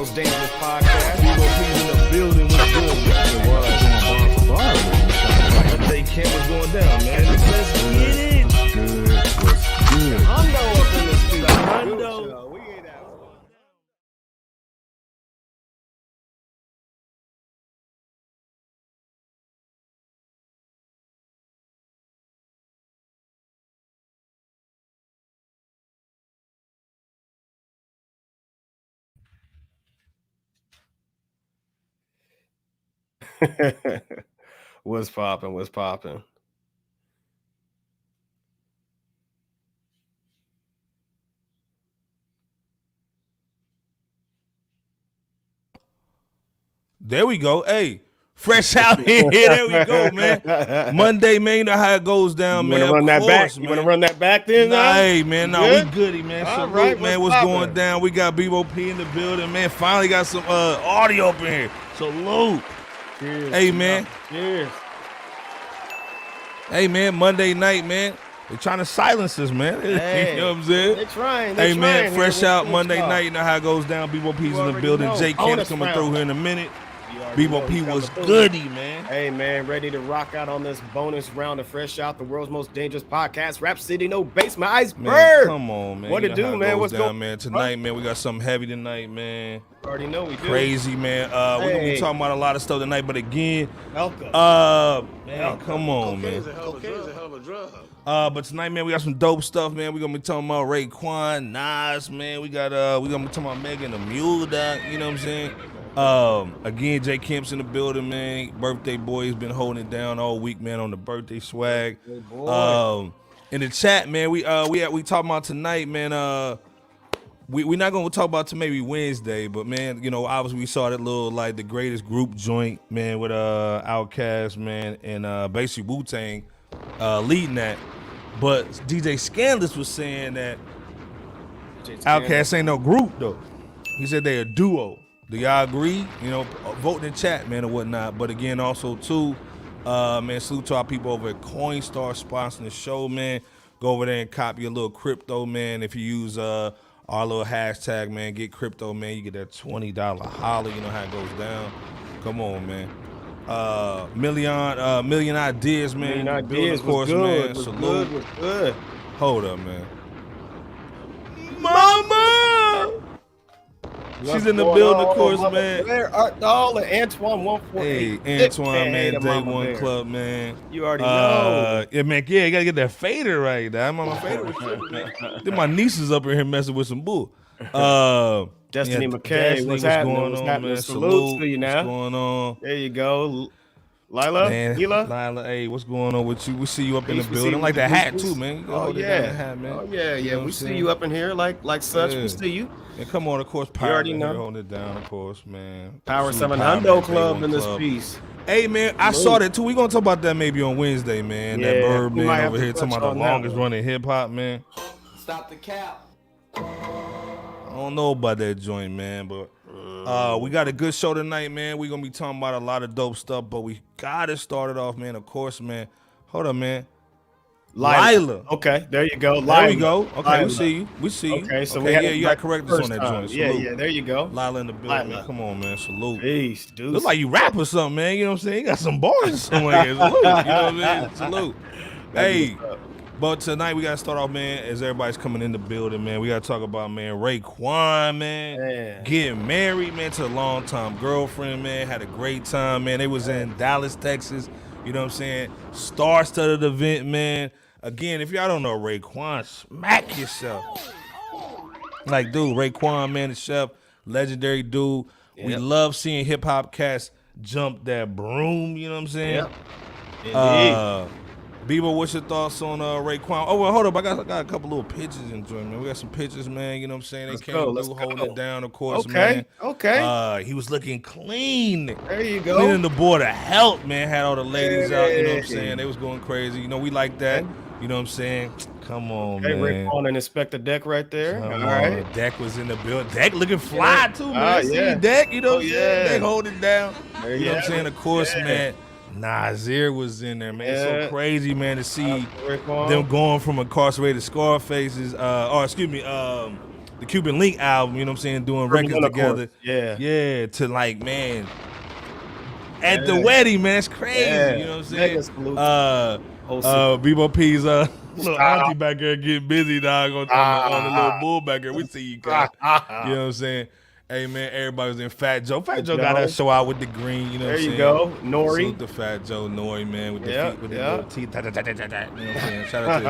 most dangerous podcast. Reboot in the building was good, man. It was doing bar for bar. They camp was going down, man. Let's get it. Good. What's good? Hundo up in this studio. Hundo. We ain't out. What's poppin'? What's poppin'? There we go. Hey, fresh out here. There we go, man. Monday, man. You know how it goes down, man. You wanna run that back? You wanna run that back then? Nah, hey, man. Nah, we goody, man. All Salute, right, man. What's going down? We got Bebo P in the building, man. Finally got some audio up in here. Salute. Cheers. Hey, man. Cheers. Hey, man. Monday night, man. They're trying to silence us, man. Hey, you know what I'm saying? They're trying. Hey, man. Fresh out Monday night. You know how it goes down. Bebo P's in the building. know. Jay Camp's coming through here in a minute. Bebo P was goody, man. Hey, man, ready to rock out on this bonus round of Fresh Out, the world's most dangerous podcast. Rap City, no basement, iceberg. Man, come on, man. What it do, man? What's going on, man? Tonight, man, we got something heavy tonight, man. You already know we do. Crazy, man. We're going to be talking about a lot of stuff tonight, but again, man, come on, man. Cocaine is a hell of a drug. But tonight, man, we got some dope stuff, man. We're gonna be talking about Raekwon, Nas, man. We gonna be talking about Megan the Mule Dog, you know what I'm saying? Again, Jay Kemp's in the building, man. Birthday boy has been holding it down all week, man, on the birthday swag. In the chat, man, we talking about tonight, man. We're not gonna talk about till maybe Wednesday, but man, you know, obviously we saw that little like the greatest group joint, man, with Outkast, man, and basically wu-tang leading that. But DJ Scandalous was saying that Outkast ain't no group though. He said they a duo. Do y'all agree? You know, vote in the chat, man, or whatnot. But again, also too, man, salute to our people over at Coinstar sponsoring the show, man. Go over there and copy a little crypto, man. If you use our little hashtag, man, get crypto, man, you get that $20 holler. You know how it goes down. Come on, man. Million ideas, man. Million ideas, of course, good, man. was Salute. good, was good. Hold up, man. Mama! She's in the building, of course, man. Art Doll and Antoine 148. Hey, Antoine, man, Day One Club, man. You already know. Yeah, man, yeah, you gotta get that fader right now. I'm on my fader. Then my nieces up in here messing with some bull. Destiny McKay, Destiny, what's happening? going What's on, happening? man? Salute to you now. What's going on? There you go. Lila? Lila, hey, what's going on with you? We see you up in the building. Like that hat too, man. Oh yeah, hat, man. Oh yeah, You know we what see I'm you up in here like such. Yeah. We see you. And come on, of course, You already Power know. holding it down, of course, man. Power Salute 7 Power, Hundo man, Club Day in One this Club. piece. Hey man, I saw that too. We gonna talk about that maybe on Wednesday, man. Yeah, That Bird we might man have over to here talking touch about the on that longest one. running hip hop, man. Stop the cap. I don't know about that joint, man, but we got a good show tonight, man. We gonna be talking about a lot of dope stuff, but we gotta start it off, man. Of course, man. Hold up, man. Lila. Okay, there you go. There we go. Okay, Lila. we see you. We see you. Okay, so we had yeah, it you got right correct us first on that time. joint. Yeah, Salute. yeah, there you go. Lila in the building, Lila. man. Come on, man. Salute. Peace, dude. Look like you rap or something, man. You know what I'm saying? You got some bars somewhere. Salute. You know what I mean? Salute. Hey, but tonight we got to start off, man, as everybody's coming in the building, man. We got to talk about, man, Raekwon, man. Getting married, man, to a long-time girlfriend, man. Had a great time, man. They was in Dallas, Texas. You know what I'm saying? Star-studded event, man. Again, if y'all don't know Raekwon, smack yourself. Like, dude, Raekwon, man, the chef, legendary dude. Yep. We love seeing hip-hop cats jump that broom, you know what I'm saying? Yep. Bebo, what's your thoughts on Raekwon? Oh, well, hold up. I got a couple little pictures in joint, man. We got some pictures, man. You know what I'm saying? They came through holding it down, of course, man. Okay. He was looking clean. There you go. Cleaning the board of health, man. Had all the ladies out, you know what I'm saying? They was going crazy. You know, we like that. You know what I'm saying? Come on, Hey, man. Raekwon and Inspector Deck right there. Come All on. right. Deck was in the building. Deck looking fly, too, man. See yeah. Deck, you know what I'm Oh, saying? yeah. Deck holding it down. There You know you what I'm have saying? it. Of course, Yeah. man. Nasir was in there, man. It's Yeah. so crazy, man, to see Raekwon. them going from incarcerated Scarfaces, them the Cuban Link album, you know what I'm saying, doing records together. Yeah, to like, man, at the wedding, man, it's crazy. You know what I'm saying? Bebo P's little auntie back there getting busy, dog, on the little bull back there. We see you, guys. You know what I'm saying? Hey, man, everybody was in Fat Joe. Fat Joe got that show out with the green, you know what I'm saying? There you go. Nori. Salute to Fat Joe, Nori, man, with the feet, with the little teeth. You know what I'm saying? Shout out to the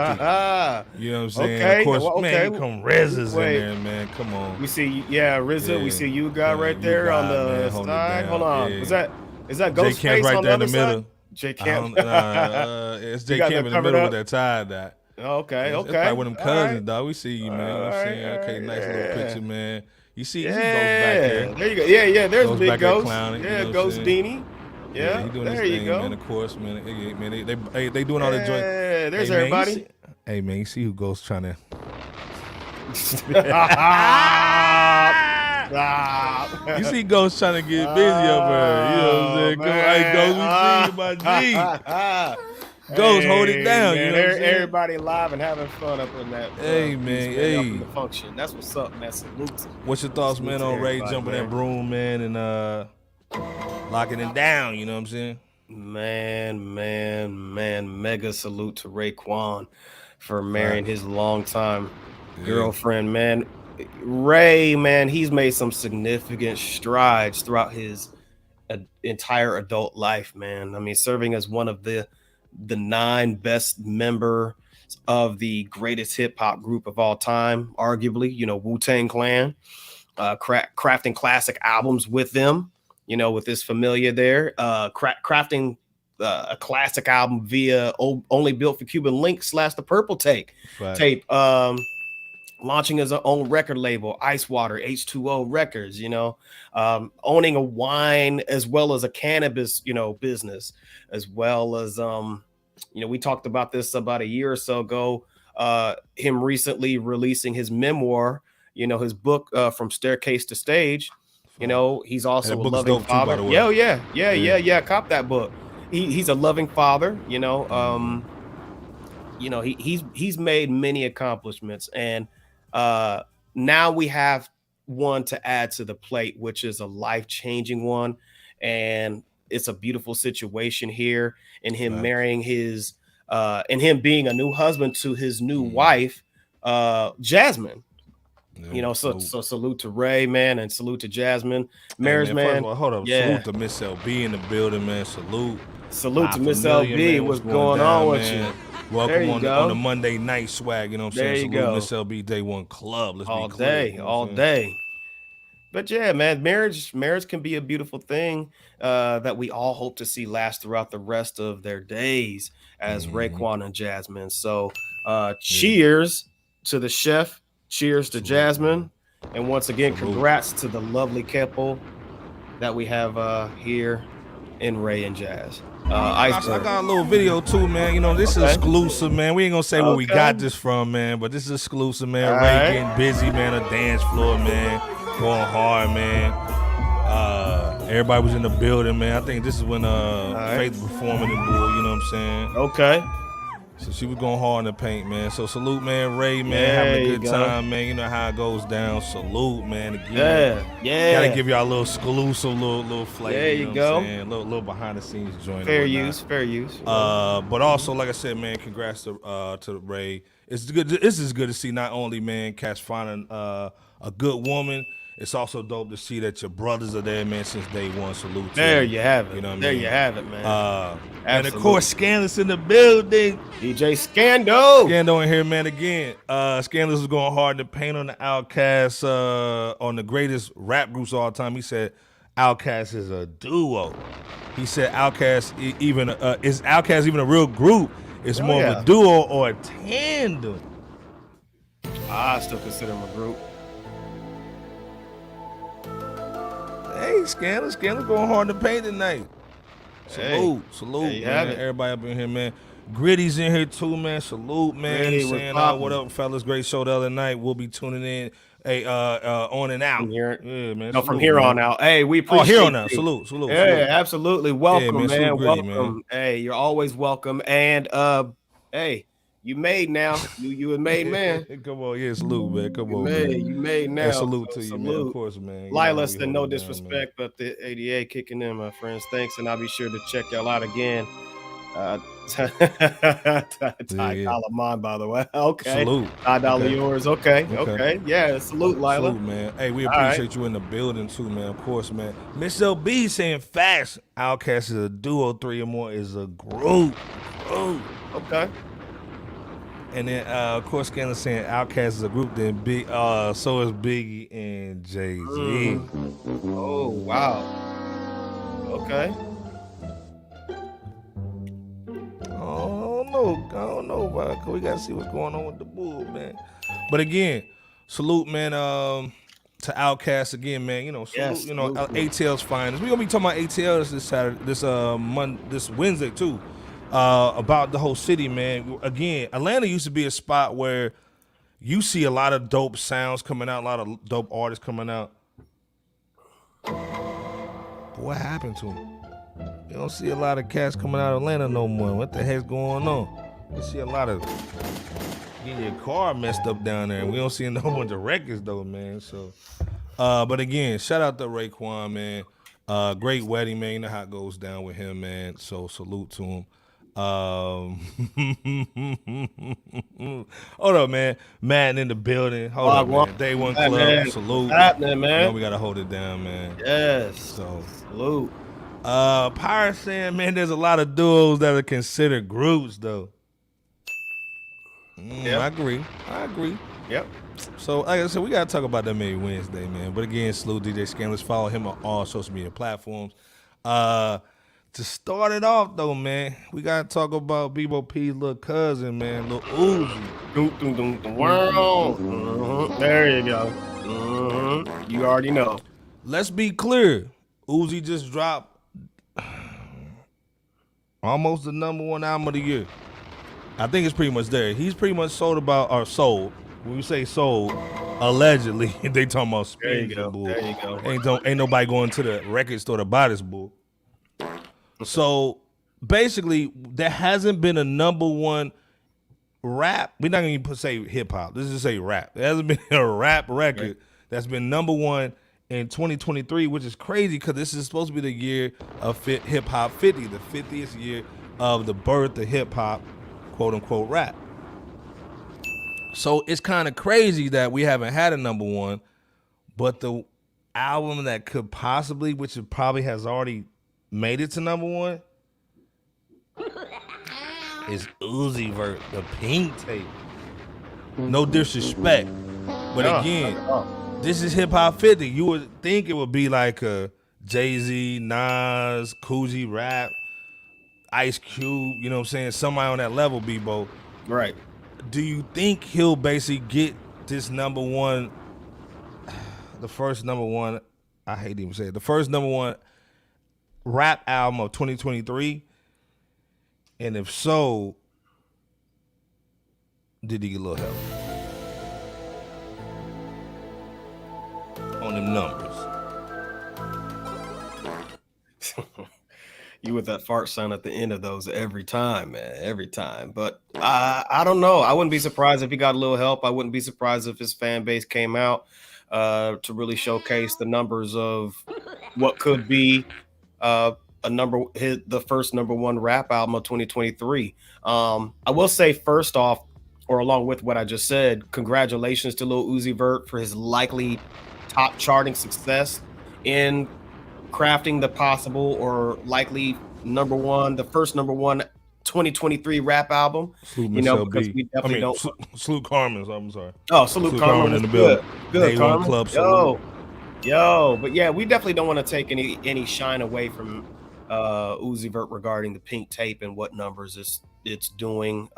teeth. You know what I'm saying? Okay. Of course, man, here come Rezza's in there, man. Come on. We see, RZA. We see you guy right there on the side. Hold on. Is that Ghostface right on there the in the middle? J Camp. It's J Camp in the middle with that tie dye. Okay. It's probably one of them cousins, dog. We see you, man. You know what I'm saying? Okay, nice little picture, man. You see Ghost back there. There you go. Yeah. There's Ghost Big Ghost. Clowning, yeah, Ghost Beanie. Yeah, he doing there his you thing, go. man. Of course, man. They doing all the joint. Yeah, there's man, everybody. Hey, man, you see who Ghost trying to. You see Ghost trying to get busy up there. You know what I'm saying? Come on, hey, Ghost, we see you, my G. Ghost, hold it down. Man, you know what I'm saying? everybody live and having fun up in that. Hey, man. Hey. Up in the function. That's what's up, man. Salute. What's your thoughts, man, on Ray jumping that broom, man, and locking it down? You know what I'm saying? Man. Mega salute to Raekwon for marrying his longtime girlfriend, man. Ray, man, he's made some significant strides throughout his entire adult life, man. I mean, serving as one of the 9 best members of the greatest hip hop group of all time, arguably, Wu-Tang Clan, crafting classic albums with them, with his familia there, crafting a classic album via Only Built for Cuban Link / The Purple Tape, launching his own record label, Ice Water, H2O Records, owning a wine as well as a cannabis, business, as well as, we talked about this about a year or so ago, him recently releasing his memoir, his book, From Staircase to Stage. He's also a loving father. Too, yeah. Cop that book. He's a loving father, he's made many accomplishments, and now we have one to add to the plate, which is a life-changing one, and it's a beautiful situation here in him marrying his and him being a new husband to his new wife, Jasmine. So salute to Ray, man, and salute to Jasmine. Marriage, hey, man. All, hold up. Yeah. Salute to Miss LB in the building, man. Salute to Miss LB. What's going on with you? Welcome on the Monday night swag. You know what I'm saying? There you go. Miss LB Day One Club. Let's all be clear, day, all day. But yeah, man, marriage can be a beautiful thing that we all hope to see last throughout the rest of their days as Raekwon and Jasmine. So cheers to the chef. Cheers to Jasmine. And once again, congrats to the lovely couple that we have here in Ray and Jazz. I got a little video too, man. This is exclusive, man. We ain't gonna say where we got this from, man, but this is exclusive, man. All Ray getting busy, man. A dance floor, man. Going hard, man. Everybody was in the building, man. I think this is when Faith was performing in Bull, you know what I'm saying? Okay. So she was going hard in the paint, man. So salute, man. Ray, man, having a good time, man. You know how it goes down. Salute, man. Again, gotta give y'all a little exclusive, little flavor. There you go. A little behind the scenes joint. Fair use. But also, like I said, man, congrats to Ray. It's good. This is good to see. Not only, man, cats finding a good woman. It's also dope to see that your brothers are there, man, since day one. Salute to there you. You have it. You know what I mean? There you have it, man. And of course, Scandalous in the building. DJ Scando. Scando in here, man, again. Scandalous is going hard to paint on the Outkast, on the greatest rap groups of all time. He said Outkast is a duo. He said Outkast is Outkast even a real group? It's more of a duo or a tandem. I still consider him a group. Hey, Scandalous going hard to paint tonight. Salute, man. Everybody up in here, man. Gritty's in here too, man. Salute, man. Hey, saying what up, fellas? Great show the other night. We'll be tuning in. Hey, on and out. From here, yeah, man. No, from here on out. Hey, we appreciate. Here on out. Salute. Yeah, absolutely. Welcome, man. Welcome. Man. Hey, you're always welcome. And hey, You made now. You a made man. Come on, yeah, salute, man. Come on, Man, man. you made now. Hey, salute So to you, man. Of course, man. You know Lila how we said hold no it down, disrespect, but the ADA kicking in, my friends. Thanks, and I'll be sure to check y'all out again. Ty Yeah. dollar mine, by the way. Okay. Salute. Ty dollar Okay. yours. Okay. Yeah, salute, Lila. Salute, man. Hey, we All right. appreciate you in the building too, man. Of course, man. Miss LB saying facts. Outkast is a duo, 3 or more is a group. Okay. And then of course Scanlon saying Outkast is a group, then big so is Biggie and Jay-Z. Oh wow. Okay. I don't know, bro. We gotta see what's going on with the bull, man. But again, salute, man, to Outkast again, man. You know, salute, Yes, you know, salute. ATL's finest. We're gonna be talking about ATL this Saturday, this Wednesday too. About the whole city, man. Again, Atlanta used to be a spot where you see a lot of dope sounds coming out, a lot of dope artists coming out. But what happened to them? You don't see a lot of cats coming out of Atlanta no more. What the heck's going on? You see a lot of getting your car messed up down there. We don't see no bunch of records though, man. So, but again, shout out to Raekwon, man. Great wedding, man. You know how it goes down with him, man. So salute to him. Hold up, man. Madden in the building. Hold up, man. Day One Club. Man. Salute. What's happening, man? You know we gotta hold it down, man. Yes. So salute. Pirate saying, man, there's a lot of duos that are considered groups, though. Yep. I agree. Yep. So, like I said, we gotta talk about that maybe Wednesday, man. But again, salute DJ Scanless. Follow him on all social media platforms. To start it off, though, man, we gotta talk about Bebo P's little cousin, man, Lil Uzi. There you go. You already know. Let's be clear. Uzi just dropped almost the #1 album of the year. I think it's pretty much there. He's pretty much sold. When we say sold, allegedly, they talking about spins and bull. There you go. Ain't nobody going to the record store to buy this bull. So basically, there hasn't been a #1 rap. We're not gonna even say hip hop. Let's just say rap. There hasn't been a rap record that's been #1 in 2023, which is crazy because this is supposed to be the year of hip hop 50, the 50th year of the birth of hip hop, quote unquote rap. So it's kind of crazy that we haven't had a #1, but the album that could possibly, which it probably has already made it to #1, is Uzi Vert, the Pink Tape. No disrespect, but again, this is hip hop 50. You would think it would be like a Jay-Z, Nas, Coogee rap, Ice Cube, you know what I'm saying? Somebody on that level, Bebo. Right. Do you think he'll basically get this #1, the first #1, I hate to even say it, the first #1 rap album of 2023? And if so, did he get a little help on them numbers? You with that fart sound at the end of those every time, man, every time. But I don't know. I wouldn't be surprised if he got a little help. I wouldn't be surprised if his fan base came out to really showcase the numbers of what could be the first #1 rap album of 2023. I will say first off, or along with what I just said, congratulations to Lil Uzi Vert for his likely top charting success in crafting the possible or likely #1, the first #1 2023 rap album. Because we definitely don't. Salute Carmen's. I'm sorry. Oh, salute Carmen in the building. Good, Carmen. Club. Yo, but yeah, we definitely don't want to take any shine away from Uzi Vert regarding the Pink Tape and what numbers it's doing.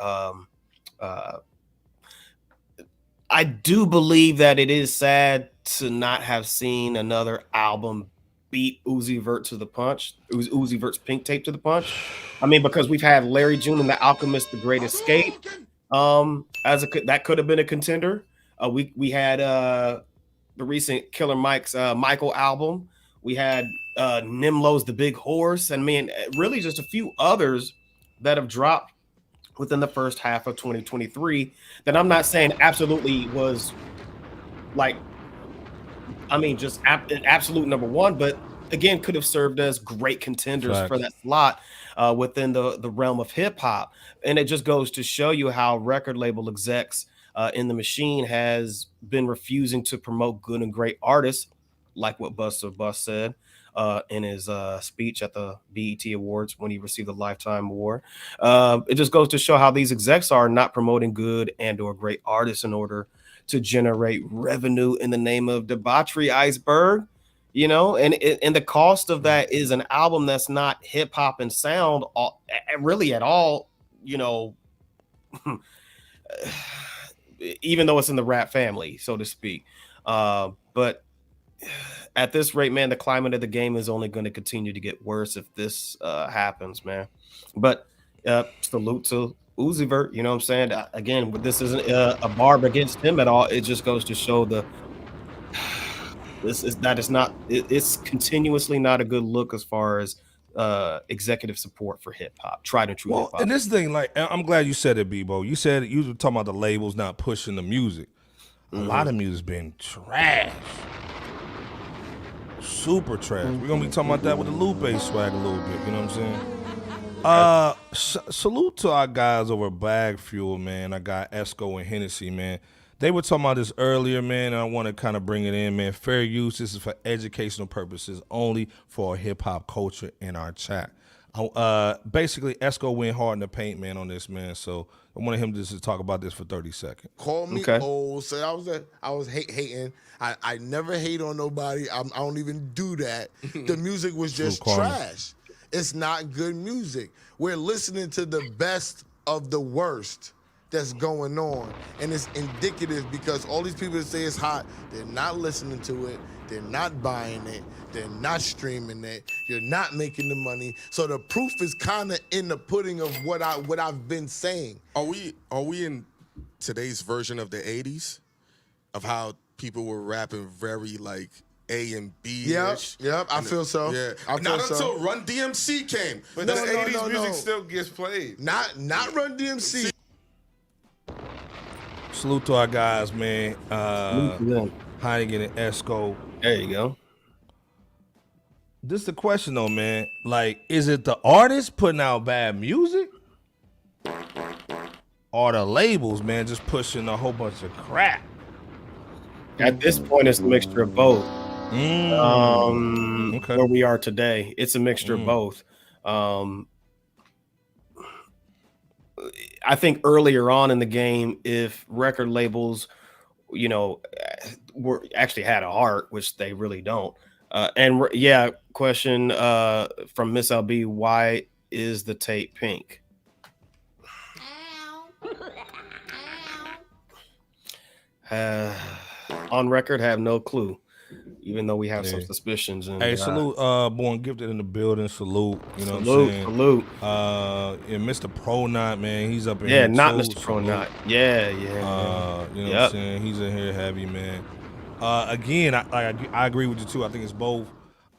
I do believe that it is sad to not have seen another album beat Uzi Vert to the punch. Uzi Vert's Pink Tape to the punch. I mean, because we've had Larry June and The Alchemist, The Great Escape. That could have been a contender. We had the recent Killer Mike's Michael album. We had Nimlo's The Big Horse, and really just a few others that have dropped within the first half of 2023 that I'm not saying absolutely was like, I mean, just absolute number one, but again, could have served as great contenders for that slot within the realm of hip hop. And it just goes to show you how record label execs in the machine has been refusing to promote good and great artists, like what Busta Bus said in his speech at the BET Awards when he received the Lifetime Award. It just goes to show how these execs are not promoting good and or great artists in order to generate revenue in the name of debauchery, Iceberg. You know, and the cost of that is an album that's not hip hop and sound really at all, you know, even though it's in the rap family, so to speak. But at this rate, man, the climate of the game is only going to continue to get worse if this happens, man. But salute to Uzi Vert, you know what I'm saying? Again, this isn't a barb against him at all. It just goes to show it's continuously not a good look as far as executive support for hip hop, tried and true hip hop. And this thing, like, I'm glad you said it, Bebo. You said you were talking about the labels not pushing the music. A lot of music's been trash, super trash. We're gonna be talking about that with the Lupe swag a little bit. You know what I'm saying? Salute to our guys over at Bag Fuel, man. I got Esco and Hennessy, man. They were talking about this earlier, man, and I want to kind of bring it in, man. Fair use. This is for educational purposes, only for hip-hop culture in our chat. Basically, Esco went hard in the paint, man, on this, man. So I wanted him just to talk about this for 30 seconds. Call me old. So I was hating. I never hate on nobody. I don't even do that. The music was just trash. It's not good music. We're listening to the best of the worst that's going on, and it's indicative because all these people that say it's hot, they're not listening to it, they're not buying it, they're not streaming it, you're not making the money. So the proof is kind of in the pudding of what I've been saying. Are we in today's version of the 80s of how people were rapping very like A and B? Yep, I feel so. Yeah, I feel not so. until Run DMC came. But the 80s music still gets played. Not Run DMC. Salute to our guys, man. Heineken and Esco. There you go. This is the question, though, man. Like, is it the artist putting out bad music? Or the labels, man, just pushing a whole bunch of crap? At this point, it's a mixture of both. Okay. Where we are today, it's a mixture of both. I think earlier on in the game, if record labels, you know, actually had a heart, which they really don't. Question from Miss LB: why is the tape pink? On record, have no clue. Even though we have some suspicions. And, hey, salute, Born Gifted in the building. Salute, you know what I'm saying? Salute. And Mr. Pro Knot, man, he's up in here. here Not too. Mr. Pro Knot. Yeah. You know what I'm saying? He's in here heavy, man. Again, I agree with you too. I think it's both.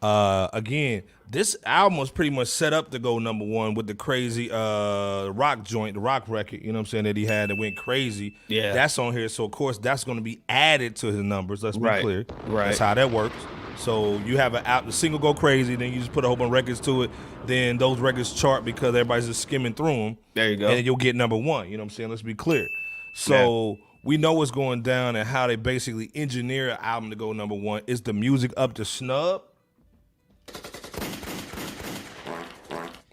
Again, this album was pretty much set up to go number one with the crazy rock joint, the rock record, you know what I'm saying, that he had that went crazy. Yeah. That's on here. So, of course, that's going to be added to his numbers. Let's be clear. Right. That's how that works. So you have the single go crazy, then you just put a whole bunch of records to it. Then those records chart because everybody's just skimming through them. There you go. And you'll get number one. You know what I'm saying? Let's be clear. So we know what's going down and how they basically engineer an album to go number one. Is the music up to snub?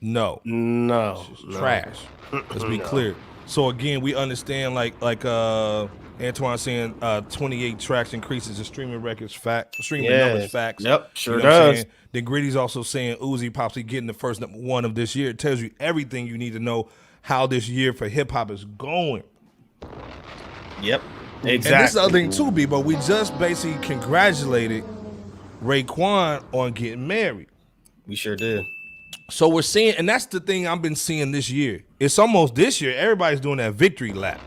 No. It's trash. Let's be clear. So again, we understand like Antoine saying 28 tracks increases the streaming numbers facts. Yep, sure you know does. Then Gritty's also saying Uzi possibly getting the first number one of this year. It tells you everything you need to know how this year for hip hop is going. Yep. Exactly. And this is the other thing too, B, but we just basically congratulated Raekwon on getting married. We sure did. So we're seeing, and that's the thing I've been seeing this year. It's almost this year, everybody's doing that victory lap.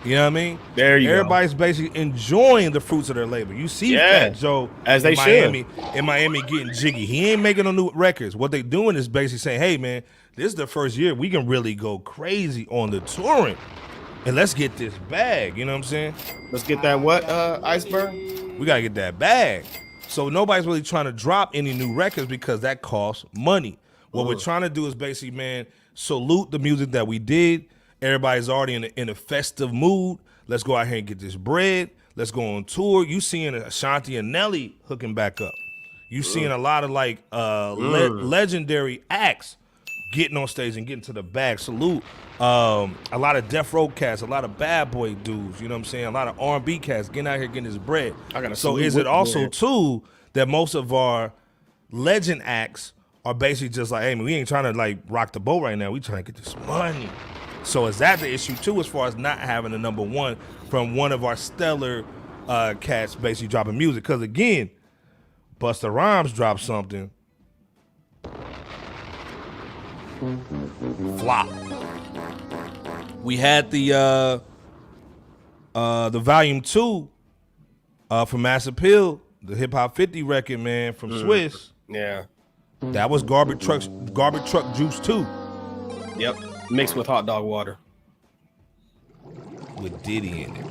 You know what I mean? There you Everybody's basically enjoying the fruits of their labor. You see Fat Joe as they in Miami getting jiggy. He ain't making no new records. What they doing is basically saying, hey, man, this is the first year we can really go crazy on the touring. And let's get this bag, you know what I'm saying? Let's get that what, Iceberg? We gotta get that bag. So nobody's really trying to drop any new records because that costs money. What we're trying to do is basically, man, salute the music that we did. Everybody's already in a festive mood. Let's go out here and get this bread. Let's go on tour. You seeing Ashanti and Nelly hooking back up. You seeing a lot of like legendary acts getting on stage and getting to the bag. Salute. A lot of Death Row cats, a lot of bad boy dudes, you know what I'm saying? A lot of R&B cats getting out here getting this bread. So is it also too that most of our legend acts are basically just like, hey man, we ain't trying to like rock the boat right now. We trying to get this money. So is that the issue too, as far as not having a number one from one of our stellar cats basically dropping music? Because again, Busta Rhymes dropped something. Flop. We had the volume 2 from Mass Appeal, the Hip Hop 50 record, man, from Swiss. Yeah. That was garbage truck juice too. Yep. Mixed with hot dog water. With Diddy in it.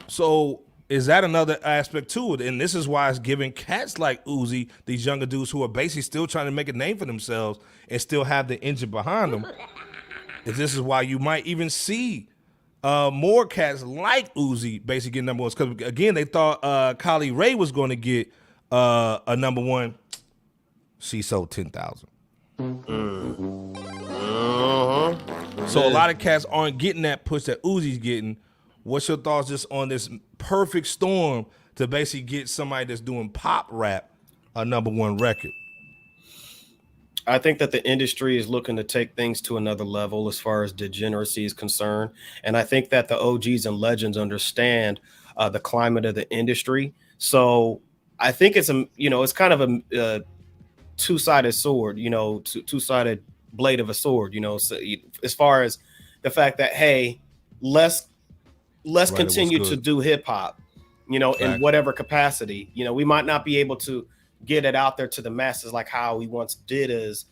So is that another aspect to it? And this is why it's giving cats like Uzi, these younger dudes who are basically still trying to make a name for themselves and still have the engine behind them. And this is why you might even see more cats like Uzi basically getting number ones. Because again, they thought Kylie Ray was going to get a number one. She sold 10,000. So a lot of cats aren't getting that push that Uzi's getting. What's your thoughts just on this perfect storm to basically get somebody that's doing pop rap a number one record? I think that the industry is looking to take things to another level as far as degeneracy is concerned. And I think that the OGs and legends understand the climate of the industry. So I think it's it's kind of a two-sided sword, two-sided blade of a sword, so as far as the fact that, hey, let's continue to do hip hop, in whatever capacity. We might not be able to get it out there to the masses like how we once did as,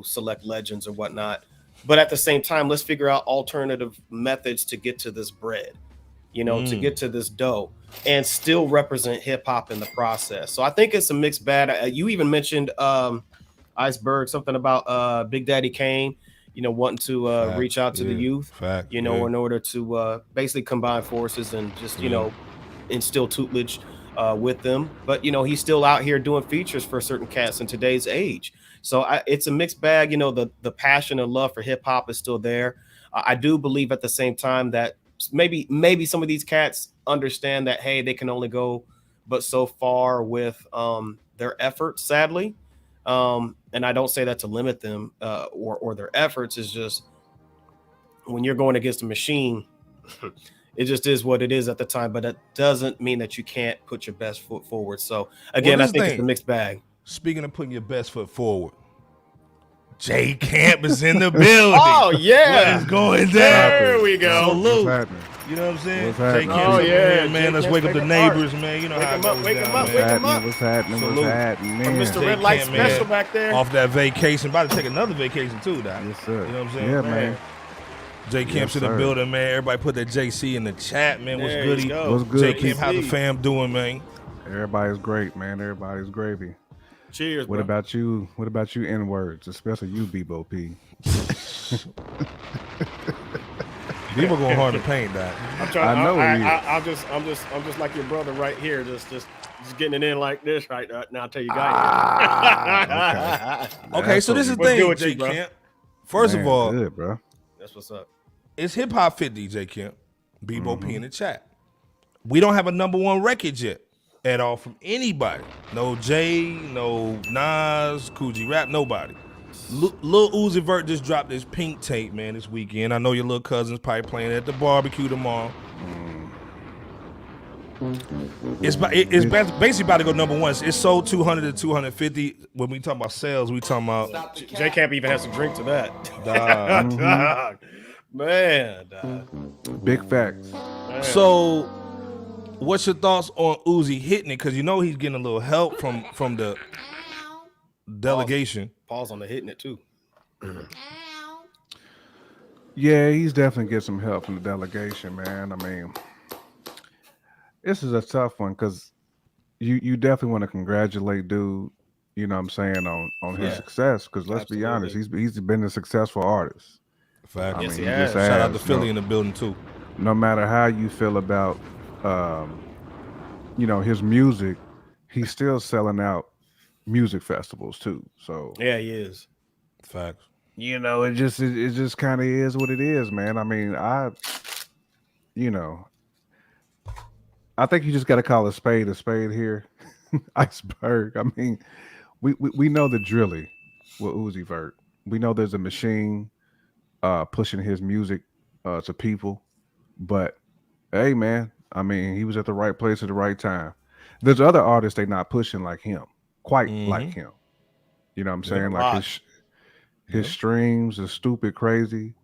select legends or whatnot. But at the same time, let's figure out alternative methods to get to this bread, to get to this dough and still represent hip hop in the process. So I think it's a mixed bag. You even mentioned Iceberg, something about Big Daddy Kane, wanting to reach out to the youth, in order to basically combine forces and just, instill tutelage with them. But, he's still out here doing features for certain cats in today's age. So it's a mixed bag. The passion and love for hip hop is still there. I do believe at the same time that maybe some of these cats understand that, hey, they can only go but so far with their efforts, sadly. And I don't say that to limit them or their efforts. Is just when you're going against a machine, it just is what it is at the time. But that doesn't mean that you can't put your best foot forward. So again, I think it's a mixed bag. Speaking of putting your best foot forward, J Camp is in the building. Oh yeah, what is going down? There we go. Salute. You know what I'm saying? J Camp's oh yeah, man. Let's wake up the neighbors, man. You know how it goes wake down, him man. up. What's happening? Salute. What's happening, man? Mr. Red Light Special back there. Off that vacation, about to take another vacation too, Doc. Yes, sir. You know what I'm saying? Yeah, man. J Camp's in the building, man. Everybody put that JC in the chat, man. What's There goody? you go. What's good? J Camp, how the fam doing, man? Everybody's great, man. Everybody's gravy. Cheers. What bro. about you? What about you? N words, especially you, Bebo P. People going hard to paint, Doc. I'm trying. I know I'm just like your brother right here, just getting it in like this right now. I'll tell you guys. Okay, so this is the What's good thing, with J you, bro? Camp. First of all, good, bro. That's what's up. it's Hip Hop 50, J Camp. Bebo P in the chat. We don't have a number one record yet at all from anybody. No Jay, no Nas, Coogee Rap, nobody. Lil Uzi Vert just dropped this Pink tape, man, this weekend. I know your little cousin's probably playing at the barbecue tomorrow. It's basically about to go number one. It's sold 200 to 250. When we talk about sales, we talking about J Camp even has to drink to that. dog. Man, dog. Big facts. So, what's your thoughts on Uzi hitting it? Because he's getting a little help from delegation. Pause on the hitting it too. Yeah, he's definitely get some help from the delegation, man. I mean, this is a tough one because you definitely want to congratulate dude. You know what I'm saying on his success because let's be honest, he's been a successful artist. Fact. I Yes, mean, he he has. just Shout out to has. Philly in the building too. No matter how you feel about his music, he's still selling out music festivals too. So Yeah, he is. Facts. it just kind of is what it is, man. I mean, you know, I think you just got to call a spade here. Iceberg. I mean, we know the drilly with Uzi Vert. We know there's a machine pushing his music to people, but hey, man, I mean, he was at the right place at the right time. There's other artists they not pushing like him, quite like him. You know what I'm saying? Like his streams are stupid crazy.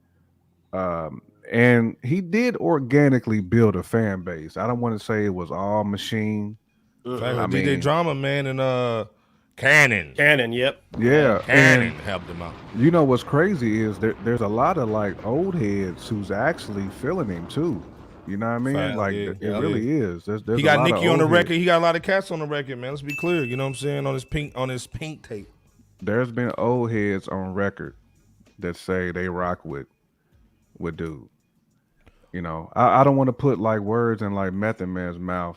And he did organically build a fan base. I don't want to say it was all machine. Fact. I DJ mean, Drama, man, and Cannon. Yep. yeah, Cannon and helped him out. you know what's crazy is there's a lot of like old heads who's actually feeling him too. You know what I mean? Fact, Like yeah, it yeah. really is. There's He a got lot of Nicki on the old record. heads. He got a lot of cats on the record, man. Let's be clear. You know what I'm saying? On his pink tape. There's been old heads on record that say they rock with dude. You know, I don't want to put like words in like Method Man's mouth,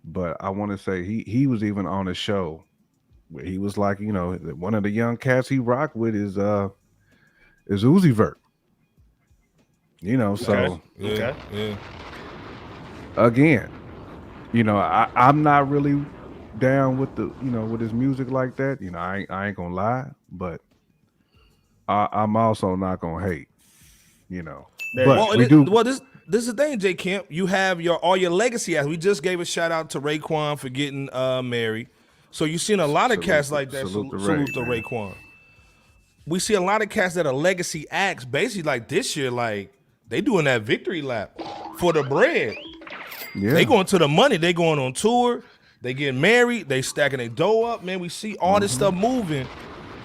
but I want to say he was even on a show where he was like, one of the young cats he rocked with is Uzi Vert. So Yeah. again, I'm not really down with with his music like that. I ain't gonna lie, but I'm also not gonna hate. But we do. Well, this is the thing, J Camp. You have all your legacy acts. We just gave a shout out to Raekwon for getting married. So you've seen a lot of cats like that. Salute to Raekwon. We see a lot of cats that are legacy acts. Basically, like this year, like they doing that victory lap for the bread. Yeah. They going to the money. They going on tour. They getting married. They stacking their dough up. Man, we see all this stuff moving.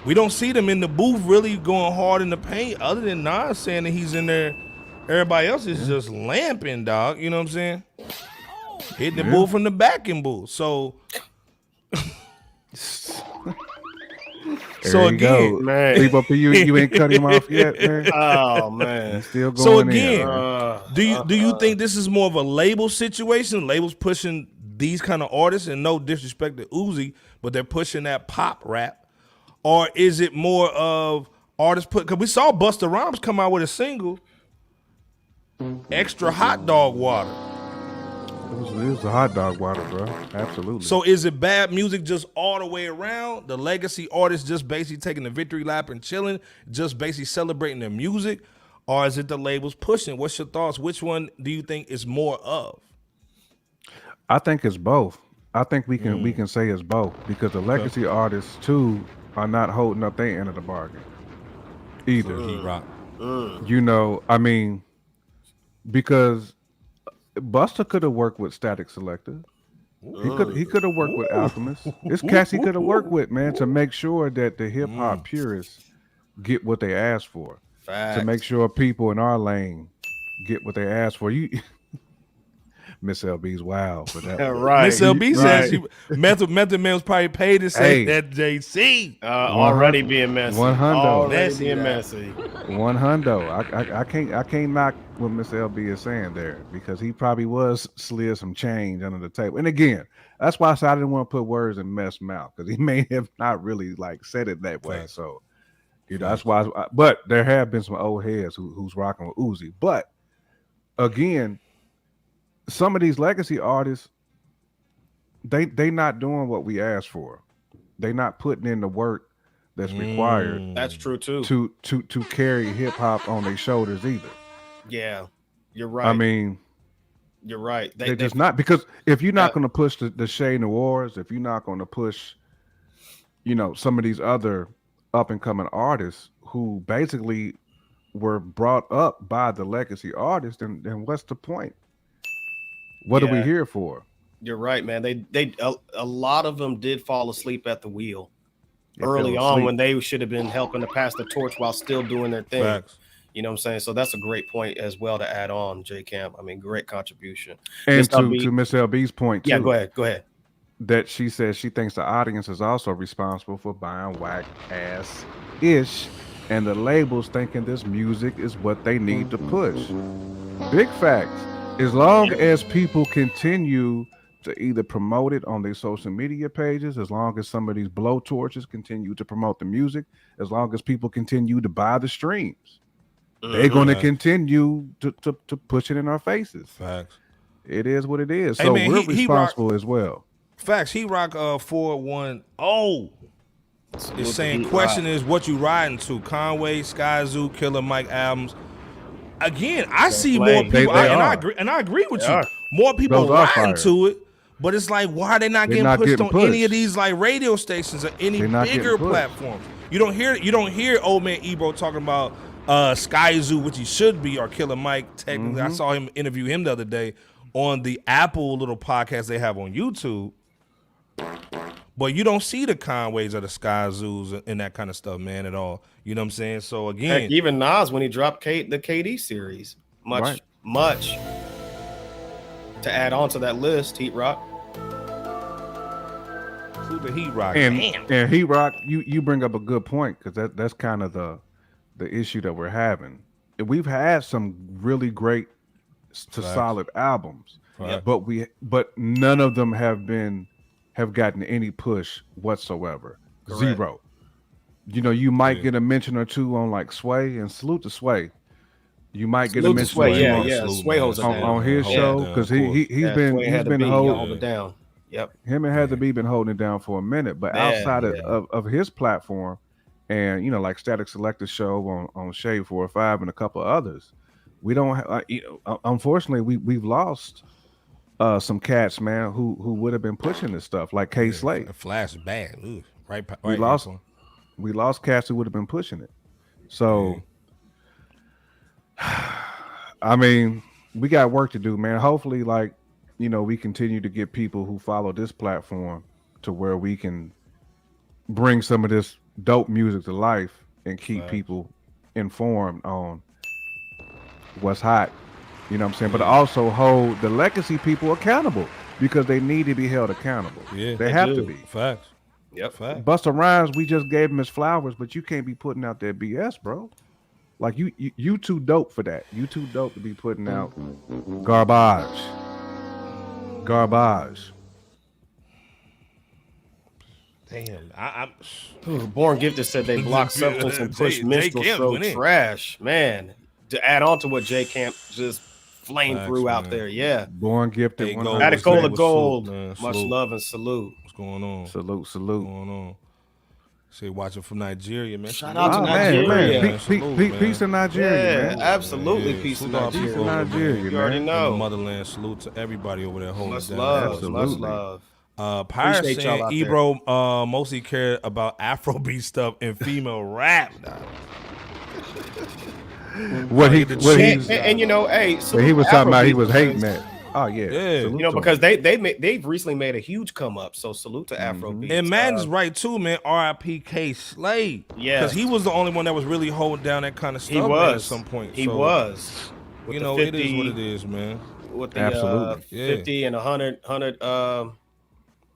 We don't see them in the booth really going hard in the paint, other than Nas saying that he's in there. Everybody else is just lamping, dog. You know what I'm saying? Hitting the booth from the back end booth. So, There you go. man. People, you ain't cut him off yet, man. Oh man. He's still going so in, again, man. do you think this is more of a label situation? Labels pushing these kind of artists, and no disrespect to Uzi, but they're pushing that pop rap, or is it more of artists because we saw Busta Rhymes come out with a single, Extra Hot Dog Water. It was a hot dog water, bro. Absolutely. So is it bad music just all the way around? The legacy artists just basically taking the victory lap and chilling, just basically celebrating their music? Or is it the labels pushing? What's your thoughts? Which one do you think is more of? I think it's both. I think we can say it's both because the legacy artists too are not holding up their end of the bargain either. Rock. I mean, because Busta could have worked with Static Selector. He could have worked with Alchemist. It's cats he could have worked with, man, to make sure that the hip hop purists get what they ask for. Facts. To make sure people in our lane get what they ask for. You Miss LB's wild for that. Right. Miss LB says Method Man was probably paid to say that JC. Already being messy. 100. Already being messy. 100. I can't knock what Miss LB is saying there because he probably was slid some change under the table. And again, that's why I said I didn't want to put words in Mess mouth because he may have not really like said it that way. So that's why. But there have been some old heads who's rocking with Uzi. But again, some of these legacy artists, they not doing what we asked for. They not putting in the work that's required. That's true too. To carry hip hop on their shoulders either. Yeah, you're right. I mean, you're right. They just not because if you're not going to push the Shay Noirs, if you're not going to push, some of these other up and coming artists who basically were brought up by the legacy artists, then what's the point? What are we here for? You're right, man. They a lot of them did fall asleep at the wheel. early fell on asleep. when they should have been helping to pass the torch while still doing their thing. Facts. You know what I'm saying? So that's a great point as well to add on, J Camp. I mean, great contribution. And Miss to LB Miss LB's point too. yeah, go ahead. That she says she thinks the audience is also responsible for buying whack ass ish, and the labels thinking this music is what they need to push. Big facts. As long as people continue to either promote it on their social media pages, as long as some of these blowtorches continue to promote the music, as long as people continue to buy the streams, they're going to continue to push it in our faces. Facts. It is what it is. Hey, So man, we're he responsible as well. Facts. He rock 410. It's saying Heat question Rock. is what you riding to? Conway, Sky Zoo, Killer Mike albums. Again, I see more Flame. people, They and I are. agree. And I agree with They you. are. More people Those are riding fire. to it, but it's like, why are they not They're getting not pushed getting on any pushed. of these like radio stations or any They're not bigger getting pushed. platforms? You don't hear old man Ebro talking about Sky Zoo, which he should be, or Killer Mike. Technically, I saw him interview him the other day on the Apple little podcast they have on YouTube. But you don't see the Conways or the Sky Zoos and that kind of stuff, man, at all. You know what I'm saying? So again, Heck, even Nas when he dropped the KD series, much to add on to that list, Heat Rock. who the Heat Rock? And Damn. and Heat Rock, you bring up a good point, because that's kind of the issue that we're having. We've had some really great to solid albums, Right. but none of them have gotten any push whatsoever. Correct. Zero. You know, you might get a mention or two on like Sway, and salute to Sway. You might get a Salute to mention Sway, or two yeah, on, yeah. Salute, Sway man. holds it down. on his Yeah, show, yeah, because of course. he's been Sway had to been be, holding hold it down. Yep. him and Heather B been holding it down for a minute, but Man, outside yeah. of his platform, and you know, like Static Selector show on Shade 405 and a couple others, we don't unfortunately we've lost some cats, man, who would have been pushing this stuff, like K Slate. Flash bad. Ooh, right. We lost cats who would have been pushing it. So I mean, we got work to do, man. Hopefully, like, you know, we continue to get people who follow this platform to where we can bring some of this dope music to life and keep people informed on what's hot. You know what I'm saying? But also hold the legacy people accountable, because they need to be held accountable. Yeah, they have to do. be. Facts. Yep. Facts. Busta Rhymes, we just gave him his flowers, but you can't be putting out that BS, bro. Like you too dope for that. You too dope to be putting out garbage. Damn. I'm Born Gifted said they block substance and push J minstrel Camp so went in. trash. Man, to add on to what J Camp just flamed Facts, through out man. there. Yeah. Born gifted. Hey, 100%. Gold. Adicola Salute, Gold. man. Much Salute. love and salute. What's going on? Salute. What's going on? Say watching from Nigeria, man. Shout out to Oh, Nigeria. man. Salute, man. Peace in Nigeria, Yeah, man. absolutely. Yeah, Peace in salute our Nigeria. people, man. Nigeria, You already In man. the know. motherland. Salute to everybody over there holding Much it down. love. Absolutely. Much love. Pirate Appreciate saying y'all out there. Ebro mostly cared about Afrobeat stuff and female rap. What he And you know, hey, he was talking about, he Afrobeat was hating because- that. Oh yeah, Yeah. Salute You know, to because him. they've recently made a huge come up. So salute to Afrobeat. And Madden's right too, man. R.I.P. K Slade. Yeah. because he was the only one that was really holding down that kind of stuff. he man, was at some point. He So, was. With You the know, 50, it is what it is, man. With the Absolutely. Yeah. 50 and 100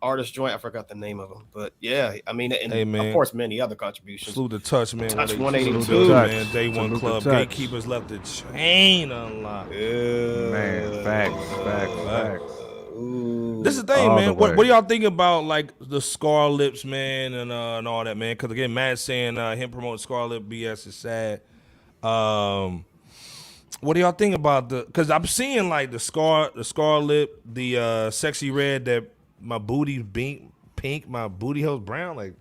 artist joint. I forgot the name of them, but yeah, I mean, and Hey, man. of course, many other contributions. Salute to Touch, man. Touch What they- 182. salute to Touch. man. Day One Salute to Club. Touch. Gatekeepers left the chain unlocked. Man, facts. Ooh. This is the thing, All man. the What way. do y'all think about like the Scar Lips, man, and all that, man? Because again, Matt saying him promoting Scar Lip BS is sad. What do y'all think about the? Because I'm seeing like the Scar Lip, the Sexy Red, that my booty pink, my booty hole's brown. Like,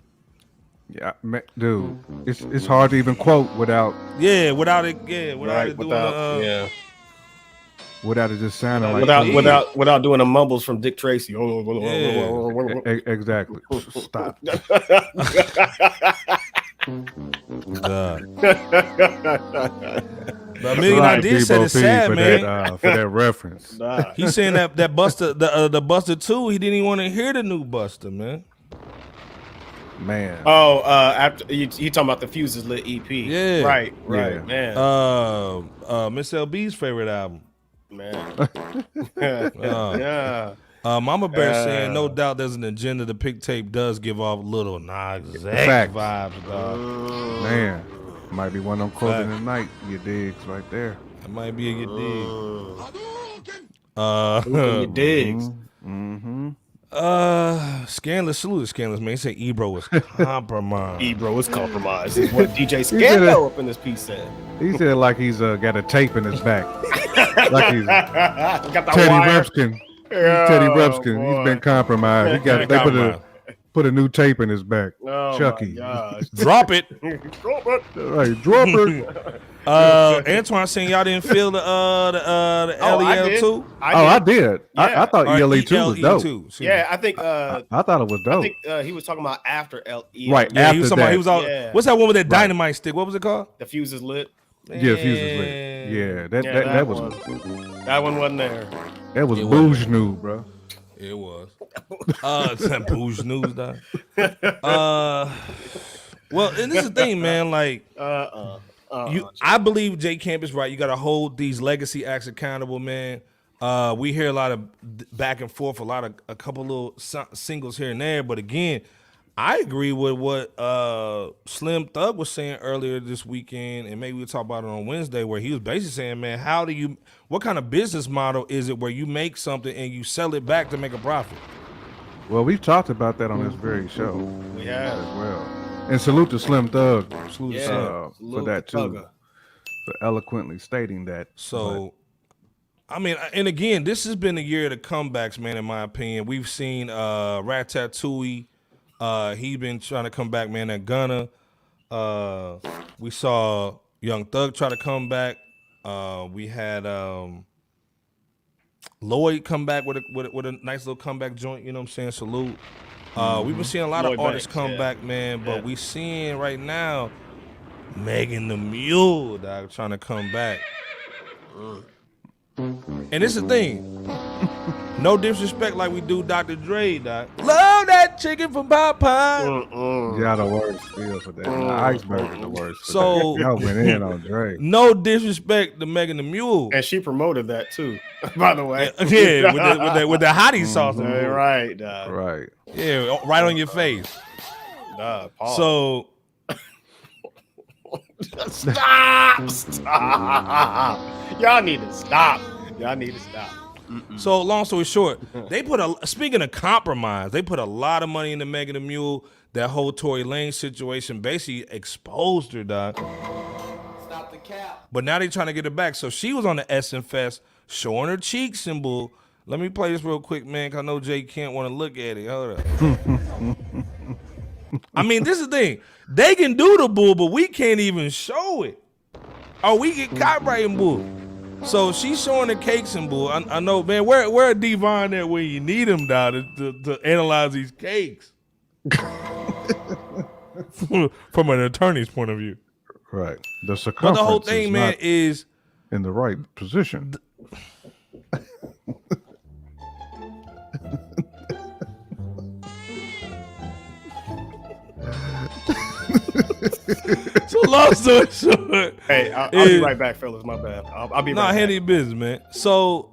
Yeah, man, dude, it's hard to even quote without yeah, without it Right, doing without, the, yeah. without it just sounding like Without doing the mumbles from Dick Tracy. exactly. Stop. But Million Ideas said it's sad, for man. for that reference. He's saying that Buster, the Buster 2, he didn't even want to hear the new Buster, man. Man. Oh, after you talking about the Fuses Lit EP? Yeah. Right, Yeah. man, Miss LB's favorite album. man. Uh, Yeah. Mama Bear saying, no doubt there's an agenda. The pick tape does give off little Nas X Facts. vibes, dog. Man. Might be one of them quoting the night, you digs right there. That might be a good dig. You digs. Mm-hmm. Scandalous, salute to Scandalous, man. He said Ebro was compromised. Ebro was compromised. Is what DJ Scandal up in this piece said. He said like he's got a tape in his back. Like he's Got the Teddy wire. Ruxpin. Oh, Teddy Ruxpin. boy. He's been compromised. He got they put a new tape in his back. Oh, Chucky. my gosh. Drop it. Right, drop it. Antoine saying y'all didn't feel the LEL too. I did. Yeah. I thought Or ELE2 was dope. excuse me. Yeah, I think I thought it was I dope. think he was talking about after LE. Right, Yeah, he after was talking about, that. he was all, Yeah. what's that one with that dynamite stick? What was it called? The Fuses Lit. Yeah, Fuses lit. Yeah, that was That one wasn't there. that was bouge new, bro. It was. It's that bouge news, dog. Well, and this is the thing, man. Like, I believe J Camp is right. You got to hold these legacy acts accountable, man. We hear a lot of back and forth, a couple little singles here and there. But again, I agree with what Slim Thug was saying earlier this weekend, and maybe we'll talk about it on Wednesday, where he was basically saying, man, what kind of business model is it where you make something and you sell it back to make a profit? Well, we've talked about that on this very show. We have. As well. And salute to Slim Thug Salute to for Slim. that too. Thugger. For eloquently stating that. So, I mean, and again, this has been a year of the comebacks, man, in my opinion. We've seen Ratatouille. He's been trying to come back, man, at Gunna. We saw Young Thug try to come back. We had Lloyd come back with a nice little comeback joint, you know what I'm saying? Salute. We've been seeing a lot of Lloyd artists Banks, come yeah. back, man, but Yeah. we seeing right now Megan the Mule, dog, trying to come back. And it's the thing. No disrespect like we do Dr. Dre, dog. Love that chicken from Popeye. Y'all the worst feel for that. The iceberg is the worst. For So- that. Y'all went in on Dre. No disrespect to Megan the Mule. And she promoted that too, by the way. Yeah, with the hottie sauce. Right, dog. Right. Yeah, right on your face. Dog, Paul. So stop. Y'all need to stop. So long story short, speaking of compromise, they put a lot of money into Megan the Mule. That whole Tory Lanez situation basically exposed her, dog. Stop the cap. But now they're trying to get her back. So she was on the Essen Fest showing her cheeks and bull. Let me play this real quick, man, because I know Jay can't want to look at it. Hold up. I mean, this is the thing. They can do the bull, but we can't even show it. Or we get copyrighting bull. So she's showing the cakes and bull. I know, man, where a Devon at when you need him, dog, to analyze these cakes. From an attorney's point of view. Right. The But circumference the whole thing, is man, not is in the right position. so long story short. Hey, I'll be right back, fellas. My bad. I'll be right Nah, back. handy business, man. So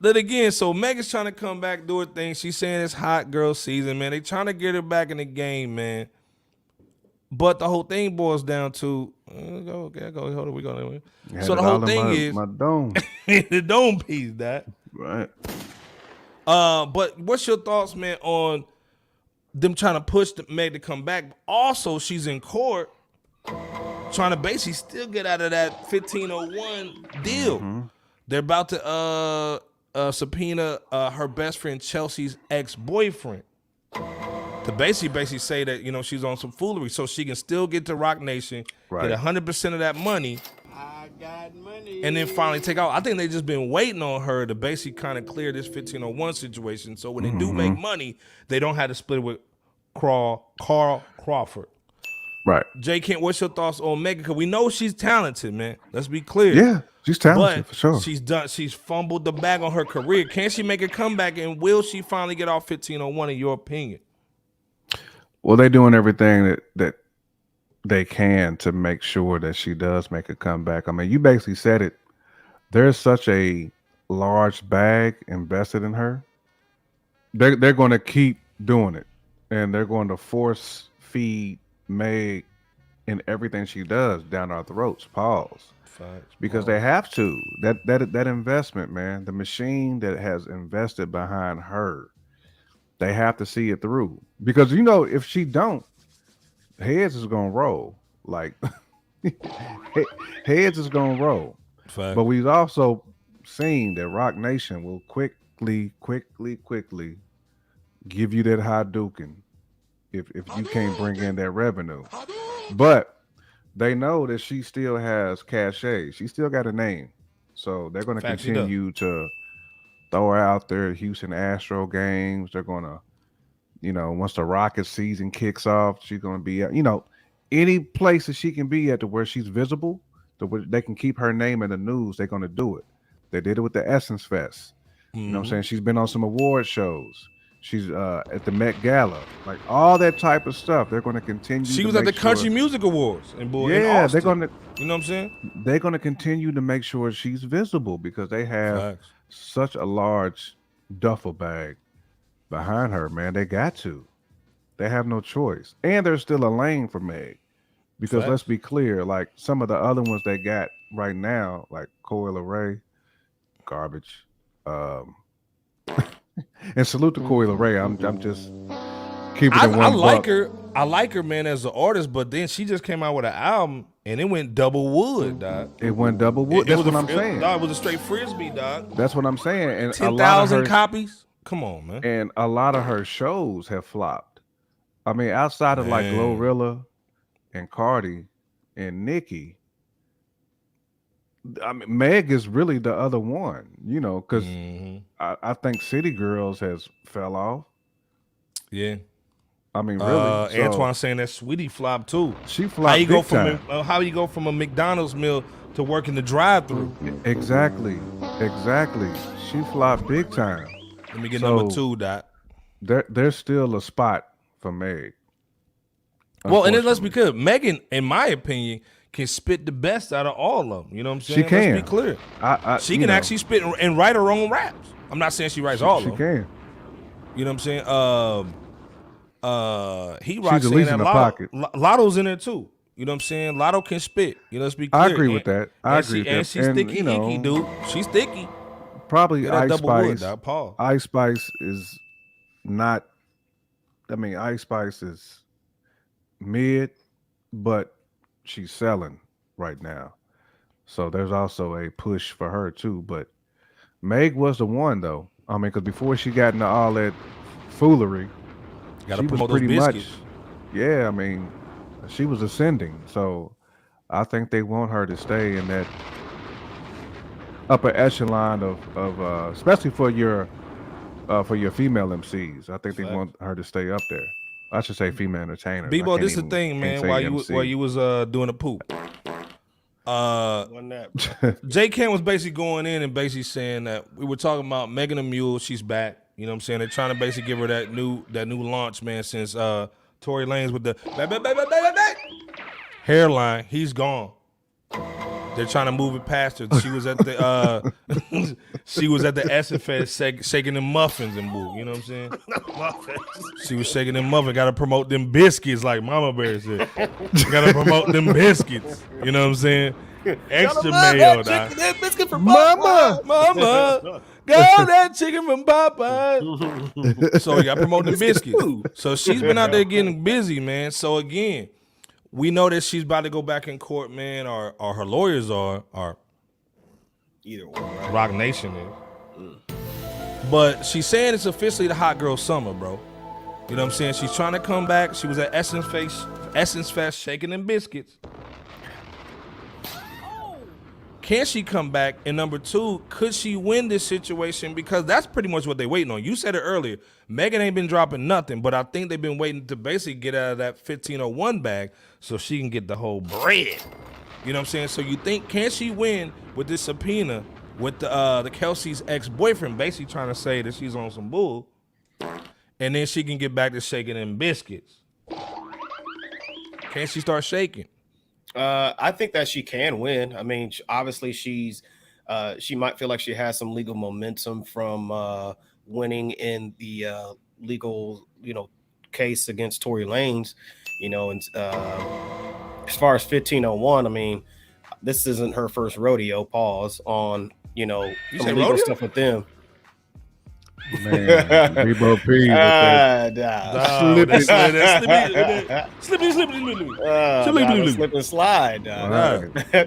then again, so Megan's trying to come back, do her thing. She's saying it's hot girl season, man. They trying to get her back in the game, man. But the whole thing boils down to okay, go. Hold on, we going. So the whole thing is my dome. the dome piece, that. Right. But what's your thoughts, man, on them trying to push Meg to come back? Also, she's in court trying to basically still get out of that 1501 deal. Mm-hmm. They're about to subpoena her best friend Chelsea's ex-boyfriend to basically say that, you know, she's on some foolery so she can still get to Rock Nation, Right. get 100% of that money, I got money. and then finally take out. I think they just been waiting on her to basically kind of clear this 1501 situation. So when they do make money, they don't have to split it with Carl Crawford. Right. Jay Kent, what's your thoughts on Megan? Because we know she's talented, man. Let's be clear. Yeah. She's talented But for sure. she's fumbled the bag on her career. Can she make a comeback, and will she finally get off 1501 in your opinion? Well, they're doing everything that they can to make sure that she does make a comeback. I mean, you basically said it. There's such a large bag invested in her. They're going to keep doing it, and they're going to force feed Meg in everything she does down our throats. Pause. Facts. Because they have to. That investment, man, the machine that has invested behind her, they have to see it through. Because if she don't, heads is gonna roll. Like heads is gonna roll. Fact. But we've also seen that Rock Nation will quickly give you that Hadouken if you can't bring in that revenue. But they know that she still has cachet. She still got a name. So they're going to continue to throw her out there at Houston Astro games. They're going to, once the Rockets season kicks off, she's going to be at, any place that she can be at to where she's visible, to where they can keep her name in the news, they're going to do it. They did it with the Essence Fest. You know what I'm saying? She's been on some award shows. She's at the Met Gala, like all that type of stuff. They're going to continue. She was at the Country Music Awards in Austin. They're going to. You know what I'm saying? They're going to continue to make sure she's visible because they have such a large duffel bag behind her. Man, they got to. They have no choice, and there's still a lane for Meg because let's be clear, like some of the other ones they got right now, like Coi Leray, garbage. And salute to Coi Leray. I'm just keeping it one. I like her. I like her, man, as an artist. But then she just came out with an album, and it went double wood, dog. It went double wood. That's what I'm saying. Dog, it was a straight frisbee, dog. That's what I'm saying. And 10,000 copies. Come on, man. And a lot of her shows have flopped. I mean, outside of like Glorilla and Cardi and Nicki. I mean, Meg is really the other one, because I think City Girls has fell off. Yeah, I mean, really. Antoine saying that Sweetie flopped too. She flopped. How you go from a McDonald's meal to working the drive-through? Exactly. She flopped big time. Let me get number 2, Doc. There's still a spot for Meg. Well, and then let's be clear, Megan, in my opinion, can spit the best out of all of them. You know what I'm saying? She can. Let's be clear. She can actually spit and write her own raps. I'm not saying she writes all of them. She can. You know what I'm saying? He rocks She's at least in the pocket. Lotto's in there too. You know what I'm saying? Lotto can spit. Let's be clear. I agree with that. I agree with that. And she's sticky, icky, dude. She's sticky. Probably Ice Spice. Wood, Paul. Ice Spice is not. I mean, Ice Spice is mid, but she's selling right now. So there's also a push for her too. But Meg was the one though. I mean, because before she got into all that foolery, she was pretty much. Yeah, I mean, she was ascending. So I think they want her to stay in that upper echelon of especially for your female MCs. I think they want her to stay up there. I should say female entertainer. Bebo, this is the thing, man. While you was doing a poop, J. Cam was basically going in and basically saying that we were talking about Megan the Mule. She's back. You know what I'm saying? They're trying to basically give her that new launch, man. Since Tory Lanez with the hairline, he's gone. They're trying to move it past her. She was at the Essence Fest shaking them muffins and boo. You know what I'm saying? She was shaking them muffins. Got to promote them biscuits, like Mama Bear said. Got to promote them biscuits. You know what I'm saying? Extra mayo, dog. That biscuit from Mama, got that chicken from Popeye. So you got to promote them biscuits. So she's been out there getting busy, man. So again, we know that she's about to go back in court, man, or her lawyers are Either one, right? Rock Nation is. But she's saying it's officially the hot girl summer, bro. You know what I'm saying? She's trying to come back. She was at Essence Fest shaking them biscuits. Can she come back? And number 2, could she win this situation? Because that's pretty much what they're waiting on. You said it earlier. Megan ain't been dropping nothing, but I think they've been waiting to basically get out of that 1501 bag so she can get the whole bread. You know what I'm saying? So you think, can she win with this subpoena with the Kelsey's ex-boyfriend basically trying to say that she's on some bull, and then she can get back to shaking them biscuits? Can't she start shaking? I think that she can win. I mean, obviously she might feel like she has some legal momentum from winning in the legal, case against Tory Lanez, and as far as 1501, I mean, this isn't her first rodeo. Pause on, some legal rodeo? stuff with them. Man, Rebo P with that Slippy. Slip and slide.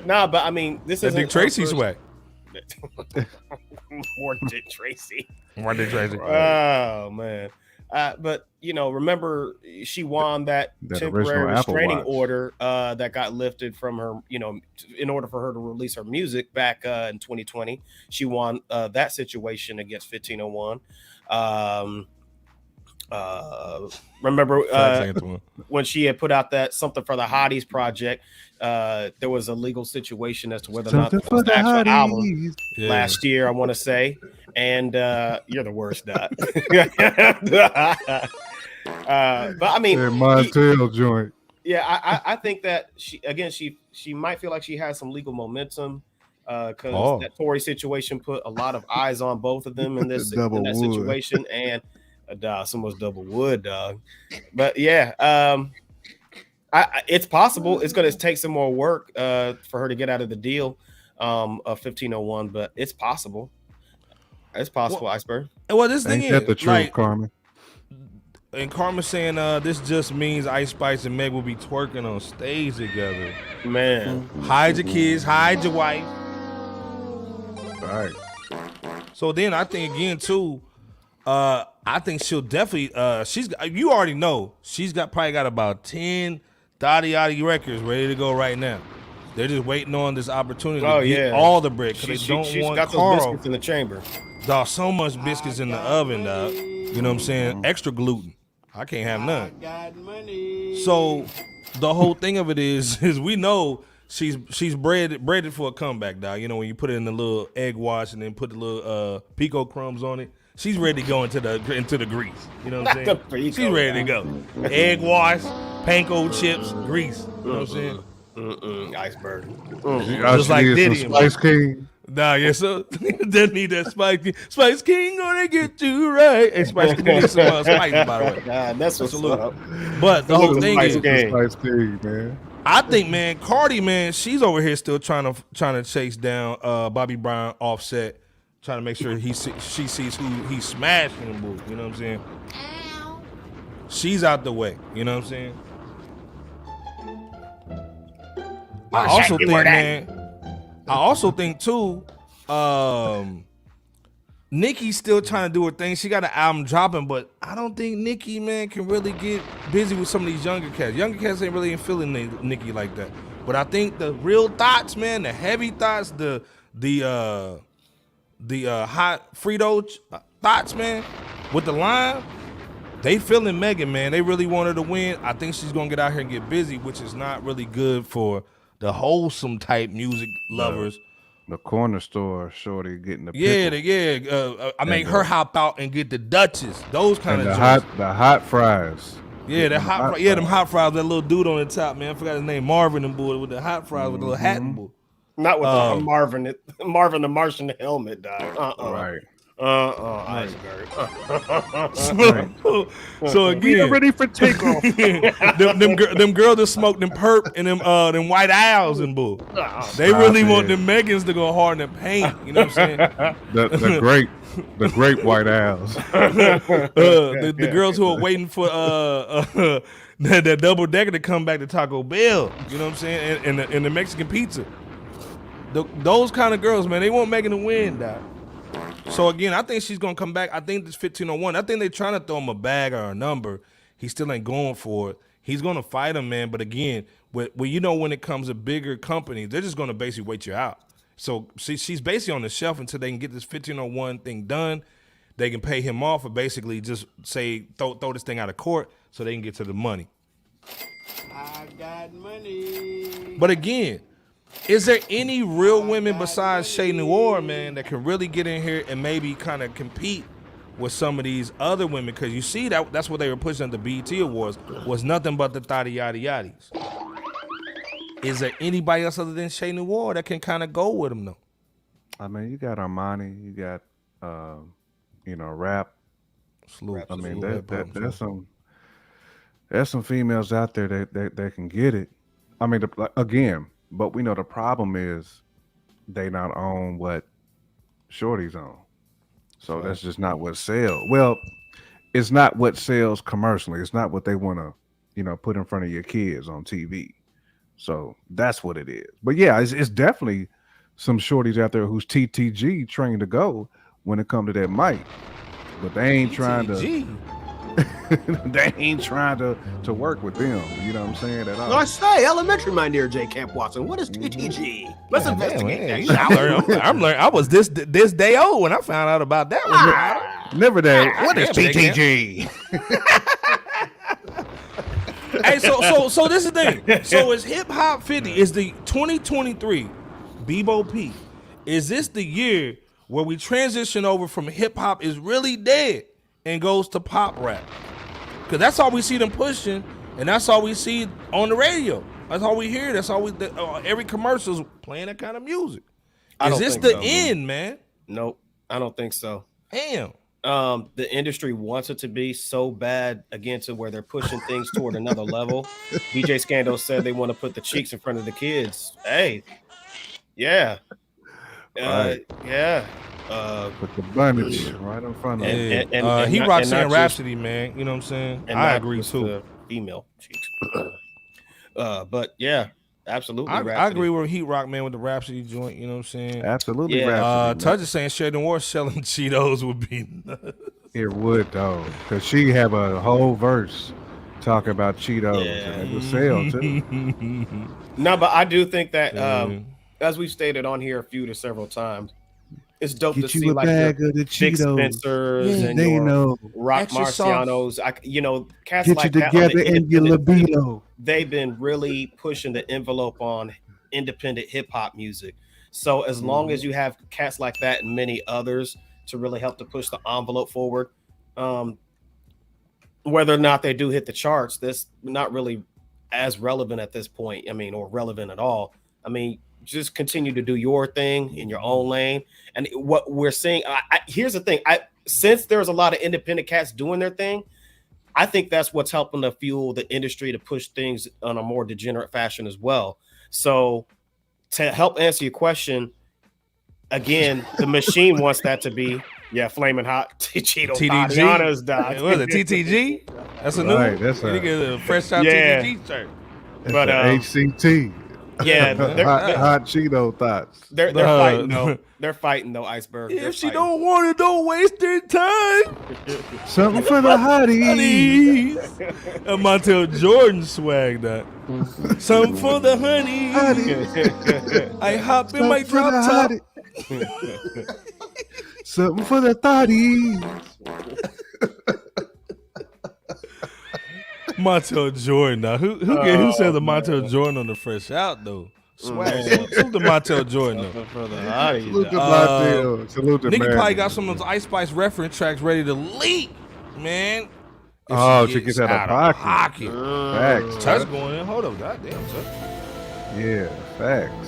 Nah, but I mean, this is Dick Tracy swag. More Dick Tracy. Oh man. But remember, she won that temporary original Apple restraining Watch. order that got lifted from her, in order for her to release her music back in 2020. She won that situation against 1501. Remember when she had put out that Something for the Hotties project, there was a legal situation as to whether or not it was the actual album last year, I want to say. And you're the worst, Dot. But I mean, Montel joint. Yeah, I think that she might feel like she has some legal momentum because that Tory situation put a lot of eyes on both of them in that situation, and it's almost double wood, dog. But yeah, it's possible. It's going to take some more work for her to get out of the deal of 1501, but it's possible. It's possible, Iceberg. Well, this thing Ain't that the truth, Carmen? And Carmen saying this just means Ice Spice and Meg will be twerking on stage together. Man. Hide your kids, hide your wife. Right. So then I think again too, I think she'll definitely you already know she's probably got about 10 Dottie Yachty records ready to go right now. They're just waiting on this opportunity to get all the bread because they don't want got Carl. those biscuits in the chamber. Dog, so much biscuits in the oven, dog. You know what I'm saying? Extra gluten. I can't have none. So the whole thing of it is we know she's breaded for a comeback, dog. When you put it in the little egg wash and then put the little pico crumbs on it, she's ready to go into the grease. You know what I'm saying? She's ready to go. Egg wash, panko chips, grease. You know what I'm saying? Iceberg. Just like Diddy. Spice King. Nah, yes, sir. They need that Spice King. Spice King gonna get you right. Hey, Spice King needs some spice, by the way. That's what's up. But the whole thing is, Spice King, man. I think, man, Cardi, man, she's over here still trying to chase down Bobby Brown, Offset, trying to make sure she sees who he's smashing in the booth. You know what I'm saying? She's out the way. You know what I'm saying? I also think too, Nicki's still trying to do her thing. She got an album dropping, but I don't think Nicki, man, can really get busy with some of these younger cats. Younger cats ain't really feeling Nicki like that. But I think the real thoughts, man, the heavy thoughts, the hot Frito thoughts, man, with the line, they feeling Megan, man. They really want her to win. I think she's gonna get out here and get busy, which is not really good for the wholesome type music lovers. The corner store shorty getting the pickle. I make her hop out and get the Duchess. Those kind of the hot fries. Yeah, them hot fries. That little dude on the top, man. I forgot his name. Marvin and boy with the hot fries with the little hat and boy. Not with the Marvin the Martian helmet, dog. Right. Iceberg. So again, we are ready for takeoff. them girls that smoke them perp and them white owls and bull. They really want them Megans to go hard in the paint. You know what I'm saying? the great white owls. The girls who are waiting for that double decker to come back to Taco Bell. You know what I'm saying? And the Mexican pizza. Those kind of girls, man, they want Megan to win, dog. So again, I think she's gonna come back. I think this 1501. I think they're trying to throw him a bag or a number. He still ain't going for it. He's gonna fight him, man. But again, when it comes to bigger companies, they're just gonna basically wait you out. So she's basically on the shelf until they can get this 1501 thing done. They can pay him off or basically just say throw this thing out of court so they can get to the money. I got money. But again, is there any real women besides Shay Noir, man, that can really get in here and maybe kind of compete with some of these other women? Because you see that's what they were pushing at the BET Awards was nothing but the Thotty Yachty Yachties. Is there anybody else other than Shay Noir that can kind of go with him though? I mean, you got Armani, you got Rap. Salute. I mean, Salute. there's some females out there that can get it. I mean, but we know the problem is they not own what Shorty's on. So that's just not what sells. Well, it's not what sells commercially. It's not what they want to, put in front of your kids on TV. So that's what it is. But yeah, it's definitely some shorties out there who's TTG trained to go when it comes to that mic. But they ain't trying to they ain't trying to work with them. You know what I'm saying? At all. I say, elementary, my dear J. Camp Watson. What is TTG? Let's investigate that. I'm learning. I was this day old when I found out about that one. Never that. What is TTG? Hey, so this is the thing. So is Hip Hop 50 is the 2023 Bebo P? Is this the year where we transition over from hip hop is really dead and goes to pop rap? Because that's all we see them pushing, and that's all we see on the radio. That's all we hear. That's all every commercial's playing that kind of music. Is this the end, man? Nope, I don't think so. Damn. The industry wants it to be so bad again to where they're pushing things toward another level. DJ Scandal said they want to put the cheeks in front of the kids. Hey, yeah, Right. yeah. Put the buntage right in front of them. And He not- rocks and saying not Rhapsody, man. You know what I'm saying? and I not agree just too. the female cheeks. But yeah, absolutely. I Rhapsody. agree with Heat Rock, man, with the Rhapsody joint. You know what I'm saying? Absolutely. Yeah. Rhapsody, Touch is saying Shay Noir selling Cheetos would be nuts. it would though, because she have a whole verse talking about Cheetos and it would sell too. No, but I do think that Yeah. as we've stated on here several times, it's dope Get to see you a like bag your of the Big Cheetos. Spencers and They your know. Rock Extra Marcianos. Cats Get like you that on the together in your independent- libido. they've been really pushing the envelope on independent hip hop music. So as long as you have cats like that and many others to really help to push the envelope forward, whether or not they do hit the charts, that's not really as relevant at this point. I mean, or relevant at all. I mean, just continue to do your thing in your own lane. And what we're seeing, here's the thing. Since there's a lot of independent cats doing their thing, I think that's what's helping to fuel the industry to push things on a more degenerate fashion as well. So to help answer your question, again, the machine wants that to be, flaming hot Cheeto Tatiana's dog. What is it, TTG? That's a new Right, one. that's You get a fresh out Yeah. TTG shirt. It's But, the HCT. Yeah, hot Cheeto thoughts. they're fighting though. They're fighting though, Iceberg. They're If she fighting. don't want it, don't waste their time. Something for the hotties. A Montel Jordan swag that. Something for the honey. I hop in my Something for drop the top. hotties. Something for the thotties. Montel Jordan now. Who said the Montel Jordan on the fresh out though? Swag. Salute the Montel Jordan though. Salute to Montel. Salute to Nigga Mary. probably got some of those Ice Spice reference tracks ready to leak, man. If she gets out of pocket. Facts. Touch going in. Hold up, goddamn touch. Yeah, facts.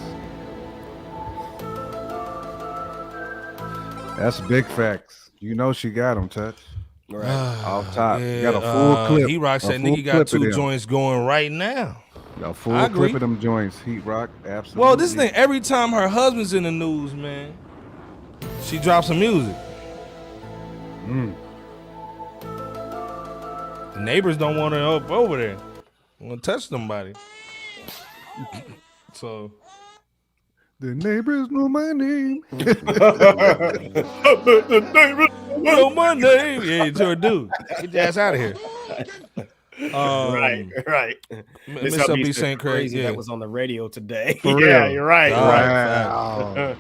That's big facts. You know she got them, Touch. Right. Off top. Yeah, Got a full clip. He Rock A said full nigga got clip of 2 them. joints going right now. A full I agree. clip of them joints. Heat Rock, absolutely. Well, this thing, every time her husband's in the news, man, she drops some music. The neighbors don't want her up over there. Want to touch somebody. So The neighbors know my name. know my name. Yeah, it's your dude. Get your ass out of here. Right. Miss This LB be saying crazy. Yeah. that was on the radio today. For Yeah, real. you're right. Wow.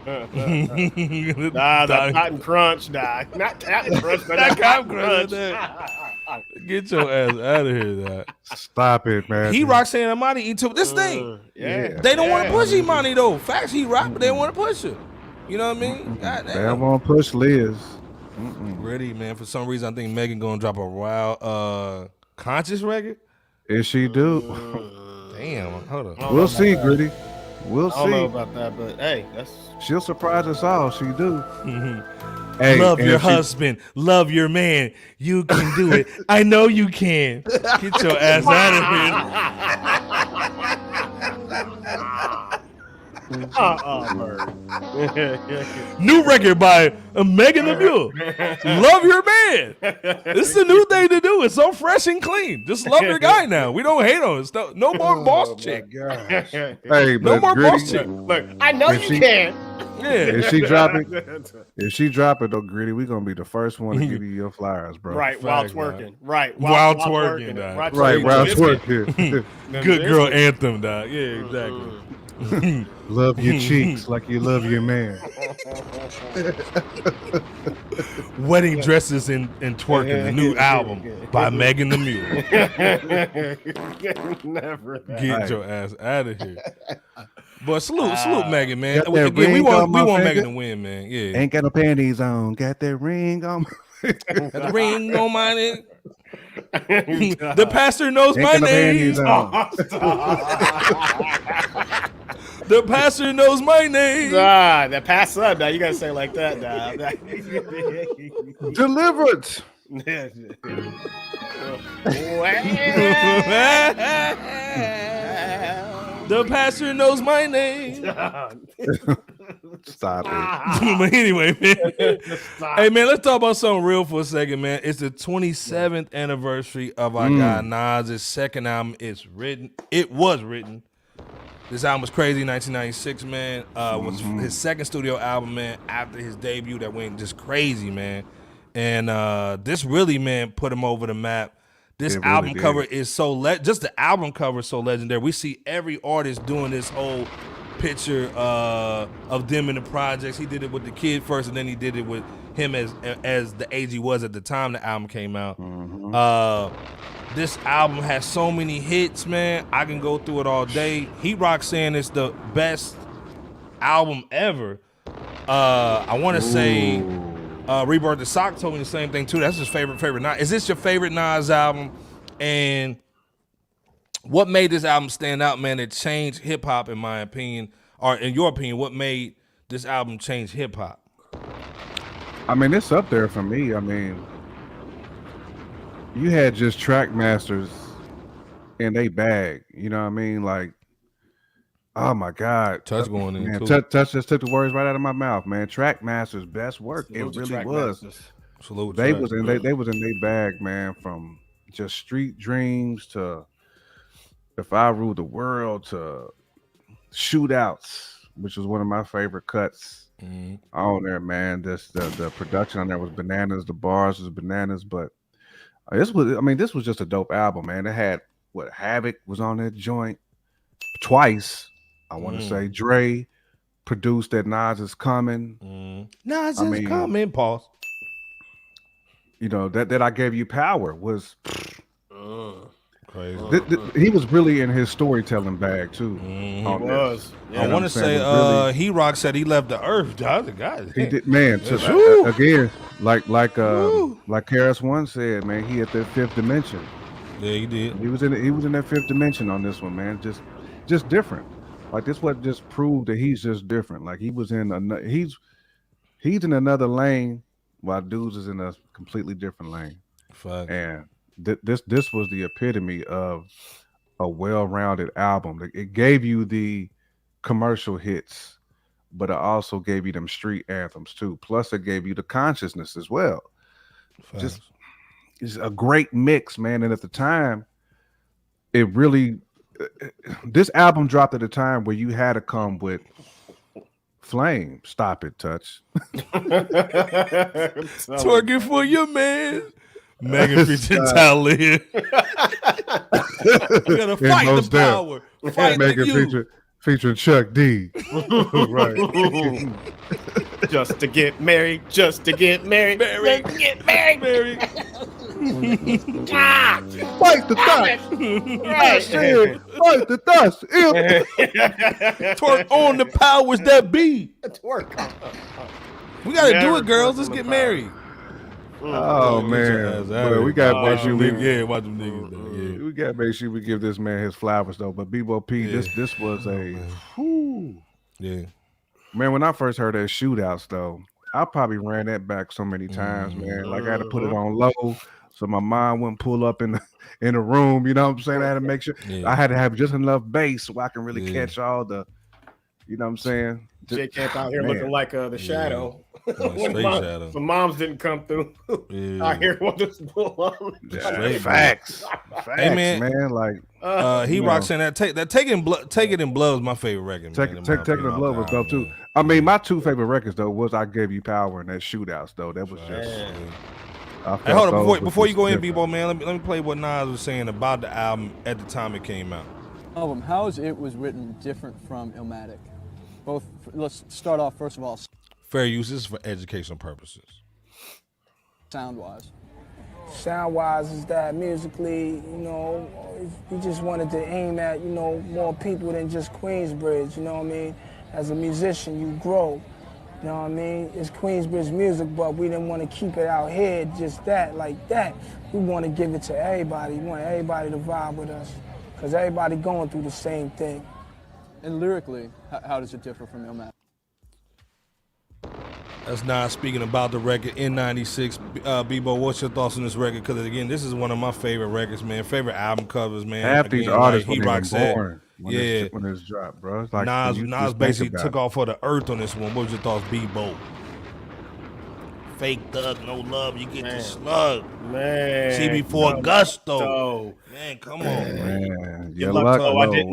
Nah, the Cotton Crunch, nah. Not Cotton Crunch, but Not that Cotton Cotton Crunch. Crunch. Get your ass out of here, dog. Stop it, man. He Rock saying Imani eat too. This thing. Yeah. They don't want to push Imani though. Facts, he Rock, but they want to push her. You know what I mean? God They damn. won't push Liz. Ready, man. For some reason, I think Megan gonna drop a wild conscious record. If she do, Damn, hold on. We'll see, Gritty. We'll I don't know see. about that, but hey, that's She'll surprise us all. She do. Hey, Love and your if she- husband. Love your man. You can do it. I know you can. Get your ass out of Bird. here. New record by Megan the Mule. Love your man. This is a new thing to do. It's so fresh and clean. Just love your guy now. We don't hate on it. No more boss chick. Hey, No but more Gritty, boss chick. Look, I know If you she- can. Yeah. if she drop it though, Gritty, we gonna be the first one to give you your flowers, bro. Right, while Facts, man. twerking. Right, While twerking, dog. Right, round Biscuit. twerk. Good girl anthem, dog. Yeah, exactly. Love your cheeks like you love your man. Wedding Dresses and Twerking, the new album by Megan the Mule. Never. Get your ass out of here. But salute Megan, man. Got that Again, we ring want on my Megan finger? to win, man. Yeah. Ain't got no panties on. Got that ring on. Got the ring on my neck. The pastor knows Ain't my got no name. panties on. The pastor knows my name. Nah, that pass up. Now you gotta say it like that. Nah. Deliverance. The pastor knows my name. Stop it. But anyway, man. Hey, man, let's talk about something real for a second, man. It's the 27th anniversary of our guy Nas' second album. It was written. This album was crazy, 1996, man. Was his second studio album, man, after his debut that went just crazy, man. And this really, man, put him over the map. This It really album did. cover is so just the album cover is so legendary. We see every artist doing this whole picture of them in the projects. He did it with the kid first, and then he did it with him as the age he was at the time the album came out. This album has so many hits, man. I can go through it all day. Heat Rock saying it's the best album ever. I want to say Rebirth the Sock told me the same thing too. That's his favorite Nas. Is this your favorite Nas album? And what made this album stand out, man? It changed hip hop, in my opinion, or in your opinion, what made this album change hip hop? I mean, it's up there for me. I mean, you had just track masters in they bag. You know what I mean? Like, oh my God. Touch going in, man, too. Touch just took the words right out of my mouth, man. Track masters' best work. Salute it to really Track was. Masters. Salute. They Track. was in they was in their bag, man, from just Street Dreams to If I Rule the World to Shootouts, which was one of my favorite cuts on there, man. Just the production on there was bananas, the bars was bananas, but this was just a dope album, man. It had Havoc was on that joint twice. I want to say Dre produced that Nas Is Coming. Nas I is mean, coming. Pause. You know, that I Gave You Power was Crazy. he was really in his storytelling bag too. on this. Was. I want to say, Heat Rock said he left the earth. The other guy. He did, man. Woo. Again, like Karis One said, man, he at that fifth dimension. Yeah, he did. He was in that fifth dimension on this one, man. Just different. Like this, what just proved that he's just different. Like he's in another lane, while dudes is in a completely different lane. Fuck. And this was the epitome of a well-rounded album. It gave you the commercial hits, but it also gave you them street anthems too. Plus, it gave you the consciousness as well. Facts. It's a great mix, man. And at the time, it really this album dropped at a time where you had to come with Flame. Stop it, Touch. Twerking for your man. Megan featuring Talia. We gotta fight the most power. Fight Megan the you. featuring Chuck D. Right. Just to get married, just to get married, Married. just to get married. Fight the dust. Fight the dust. Twerk on the powers that be. Twerk. We gotta do Never it, girls. twerk Let's on get the married. Oh man, but we got to make sure we watch them niggas. Though. Yeah, we got to make sure we give this man his flowers though. But Bebo P, this was yeah. Man, when I first heard that shootouts though, I probably ran that back so many times, man. Like I had to put it on low so my mom wouldn't pull up in the room. You know what I'm saying? I had to make sure I had to have just enough bass so I can really catch all the. You know what I'm saying? J Camp out here looking like the shadow. Shadow. The moms didn't come through. I hear what this bull. Facts. Hey man, like he rocks saying that Taking in Blood was my favorite record. Taking in Blood was dope too. I mean, my two favorite records though was I Gave You Power and that Shootouts though. That was just. Hey, hold on before you go in, Bebo man. Let me play what Nas was saying about the album at the time it came out. How is It Was Written different from Illmatic? Both. Let's start off first of all. Fair use. This is for educational purposes. Sound-wise. Sound-wise is that musically, you know, we just wanted to aim at, you know, more people than just Queensbridge, you know what I mean? As a musician, you grow, you know what I mean? It's Queensbridge music, but we didn't want to keep it out here just that, like that. We want to give it to everybody. We want everybody to vibe with us, because everybody going through the same thing. And lyrically, how does it differ from Illmatic? That's Nas speaking about the record in '96. Bebo, what's your thoughts on this record? Because again, this is one of my favorite records, man. Favorite album covers, man. Half these artists like, weren't even born when this dropped, bro. It's like Nas basically took off for the earth on this one. What was your thoughts, Bebo? Fake thug, no love, you get the slug. Man. CB4 Gusto. Man, come on, man. Your luck, though. I didn't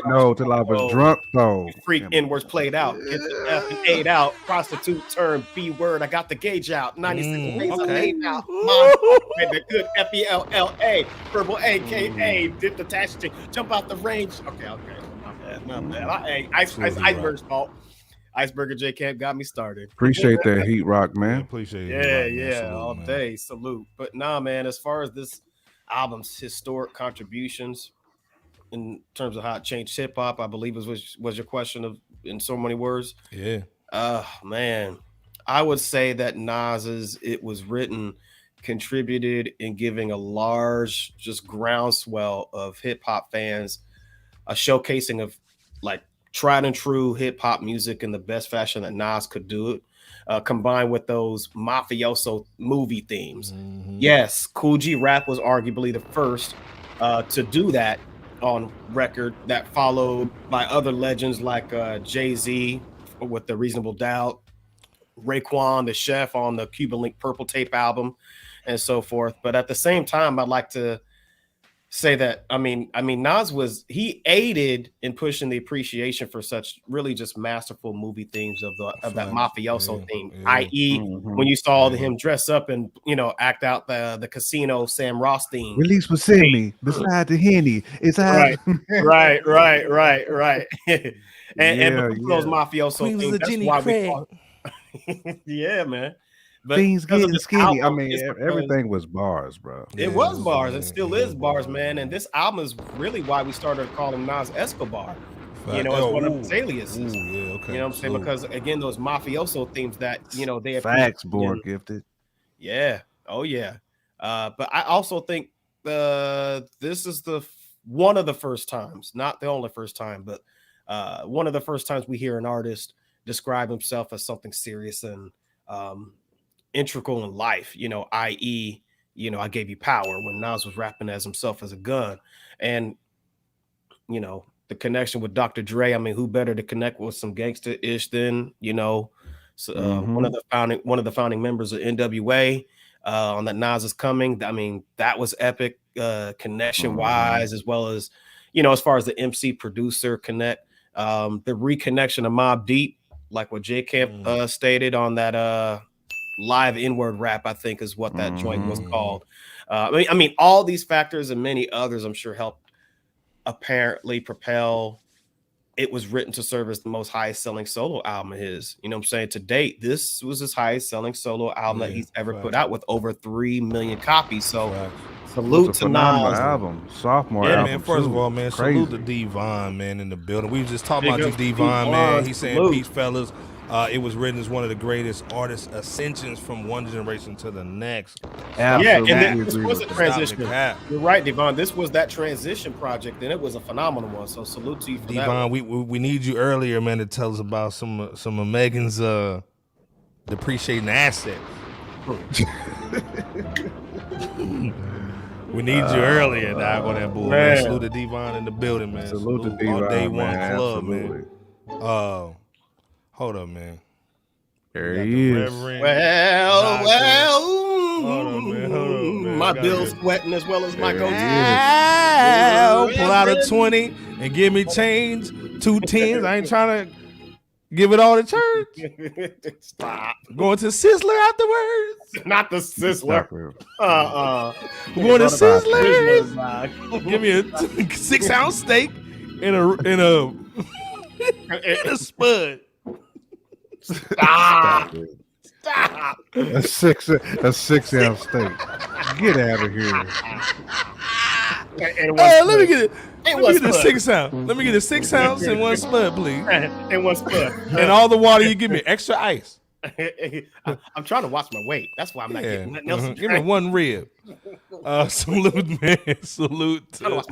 know till I was drunk, though. Freak N-words played out. Get the F and 8 out. Prostitute turn B-word. I got the gauge out. 96 days I laid out. The good F-E-L-L-A. Verbal A-K-A. Did the tax thing. Jump out the range. Okay. My bad. Iceberg's fault. Iceberger J Camp got me started. Appreciate that heat rock, man. Appreciate it. Yeah, Salute, all man. day. Salute. But nah, man, as far as this album's historic contributions in terms of how it changed hip hop, I believe was your question of in so many words. Yeah. Man, I would say that Nas's It Was Written contributed in giving a large just groundswell of hip hop fans a showcasing of like tried and true hip hop music in the best fashion that Nas could do it, combined with those mafioso movie themes. Mm-hmm. Yes, Kool G Rap was arguably the first to do that on record, that followed by other legends like Jay-Z with the Reasonable Doubt, Raekwon, the Chef on the Cuban Link Purple Tape album, and so forth. But at the same time, I'd like to say that I mean Nas he aided in pushing the appreciation for such really just masterful movie themes of that mafioso theme, i.e. when you saw him dress up and act out the casino Sam Ross theme. Release was send me beside the Henny. It's right. and those mafioso themes. That's why we call it. Yeah, man. But things getting skinny. Album, I mean, everything was bars, bro. It was bars and still is bars, man. And this album is really why we started calling Nas Escobar. As one of his aliases. Okay. You know what I'm saying? Because again, those mafioso themes that they facts, boy, gifted. Yeah. Oh yeah. But I also think this is one of the first times, not the only first time, but one of the first times we hear an artist describe himself as something serious and integral in life, i.e., I Gave You Power, when Nas was rapping as himself as a gun. And, the connection with Dr. Dre, I mean, who better to connect with some gangster-ish than, one of the founding members of NWA on that Nas Is Coming. I mean, that was epic connection-wise, as well as, as far as the MC producer connect, the reconnection of Mobb Deep, like what J Camp stated on that live N-word rap, I think is what that joint was called. I mean, all these factors and many others, I'm sure, helped apparently propel It Was Written to serve as the most highest selling solo album of his. You know what I'm saying? To date, this was his highest selling solo album that he's ever put out, with over 3 million copies. So salute to Nas. Album, sophomore album. Man, first of all, man, salute to Devon, man, in the building. We was just talking about this Devon, man. He's saying peace, fellas. It Was Written is one of the greatest artist ascensions from one generation to the next. Absolutely. Yeah, and this was a Stop the transition. cap. You're right, Devon. This was that transition project, and it was a phenomenal one. So salute to you for that. Devon, we need you earlier, man, to tell us about some of Megan's depreciating assets. We need you earlier, dog, on that bull. Man. Salute to Devon in the building, man. Salute to Devon, all day one man. club, Absolutely. man. Hold up, man. There he is. Well, Hold up, man. My bill's sweating as well as my goatee. Pull out a 20 and give me change. 2 10s. I ain't trying to give it all to church. Stop. Going to Sizzler afterwards. Not the Sizzler. We're going to Sizzlers. Give me a 6-ounce steak and a spud. Stop. A 6-ounce steak. Get out of here. Let me get it. Let me get a 6-ounce. Let me get a 6-ounce and 1 spud, please. And 1 spud. And all the water you give me, extra ice. I'm trying to watch my weight. That's why I'm not getting nothing else. Give me 1 rib. Salute, man. Salute to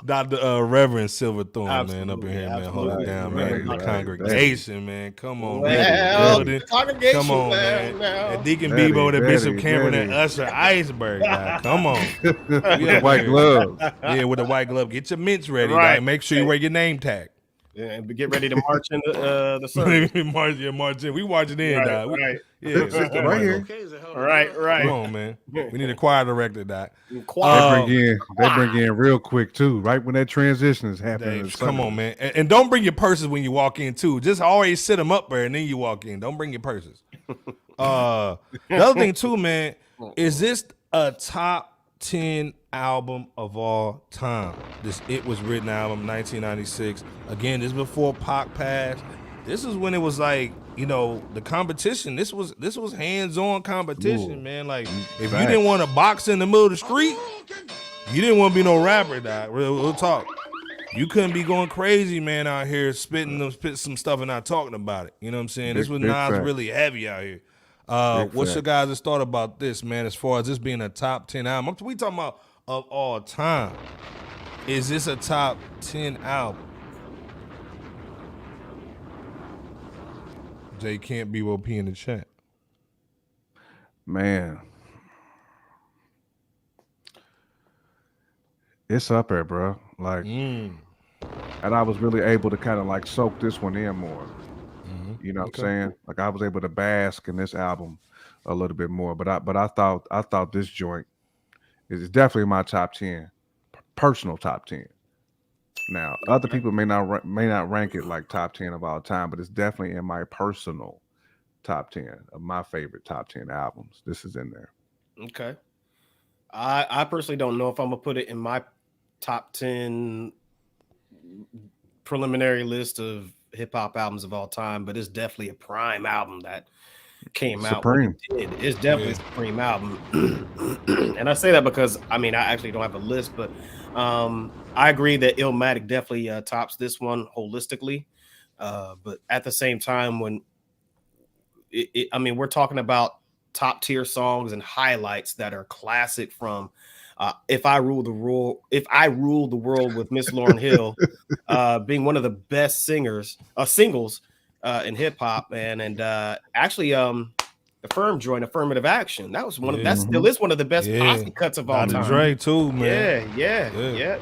Dr. Reverend Silverthorne, man, up in here, man. Hold it down, man. In the congregation, man. Come on, man. Come on, man. And Deacon Bebo, the Bishop Cameron, and Usher Iceberg, guy. Come on. With white glove. Yeah, with the white glove. Get your mints ready, Right. dog. Make sure you wear your name tag. Yeah, and get ready to march in the service. march in. We marching in, Right, dog. right. Yeah, right here. Right. Come on, man. We need a choir director, doc. They bring in real quick too, right when that transition is happening. Dave, come on, man. And don't bring your purses when you walk in too. Just always sit them up there and then you walk in. Don't bring your purses. The other thing too, man, is this a top 10 album of all time? This It Was Written album, 1996. Again, this is before Pac passed. This is when it was like, you know, the competition. This was hands-on competition, man. Like, if you didn't want to box in the middle of the street, you didn't want to be no rapper, dog. Real talk. You couldn't be going crazy, man, out here spitting some stuff and not talking about it. You know what I'm saying? This was Nas really heavy out here. What's your guys' thought about this, man, as far as this being a top 10 album? We talking about of all time. Is this a top 10 album? Jay can't be OP in the chat. Man. It's up there, bro. Like, and I was really able to kind of like soak this one in more. You know what I'm saying? Like I was able to bask in this album a little bit more. But I thought this joint is definitely my top 10, personal top 10. Now, other people may not rank it like top 10 of all time, but it's definitely in my personal top 10 of my favorite top 10 albums. This is in there. Okay. I personally don't know if I'm gonna put it in my top 10 preliminary list of hip hop albums of all time, but it's definitely a prime album that came out. Supreme. It's definitely a supreme album. And I say that because I actually don't have a list, but I agree that Illmatic definitely tops this one holistically. But at the same time, when we're talking about top tier songs and highlights that are classic from If I Rule the World with Miss Lauryn Hill, being one of the best singles in hip hop, man. And actually the Firm joint, Affirmative Action. That was one of that still is one of the best posse cuts of all time. Dre too, man. Yeah.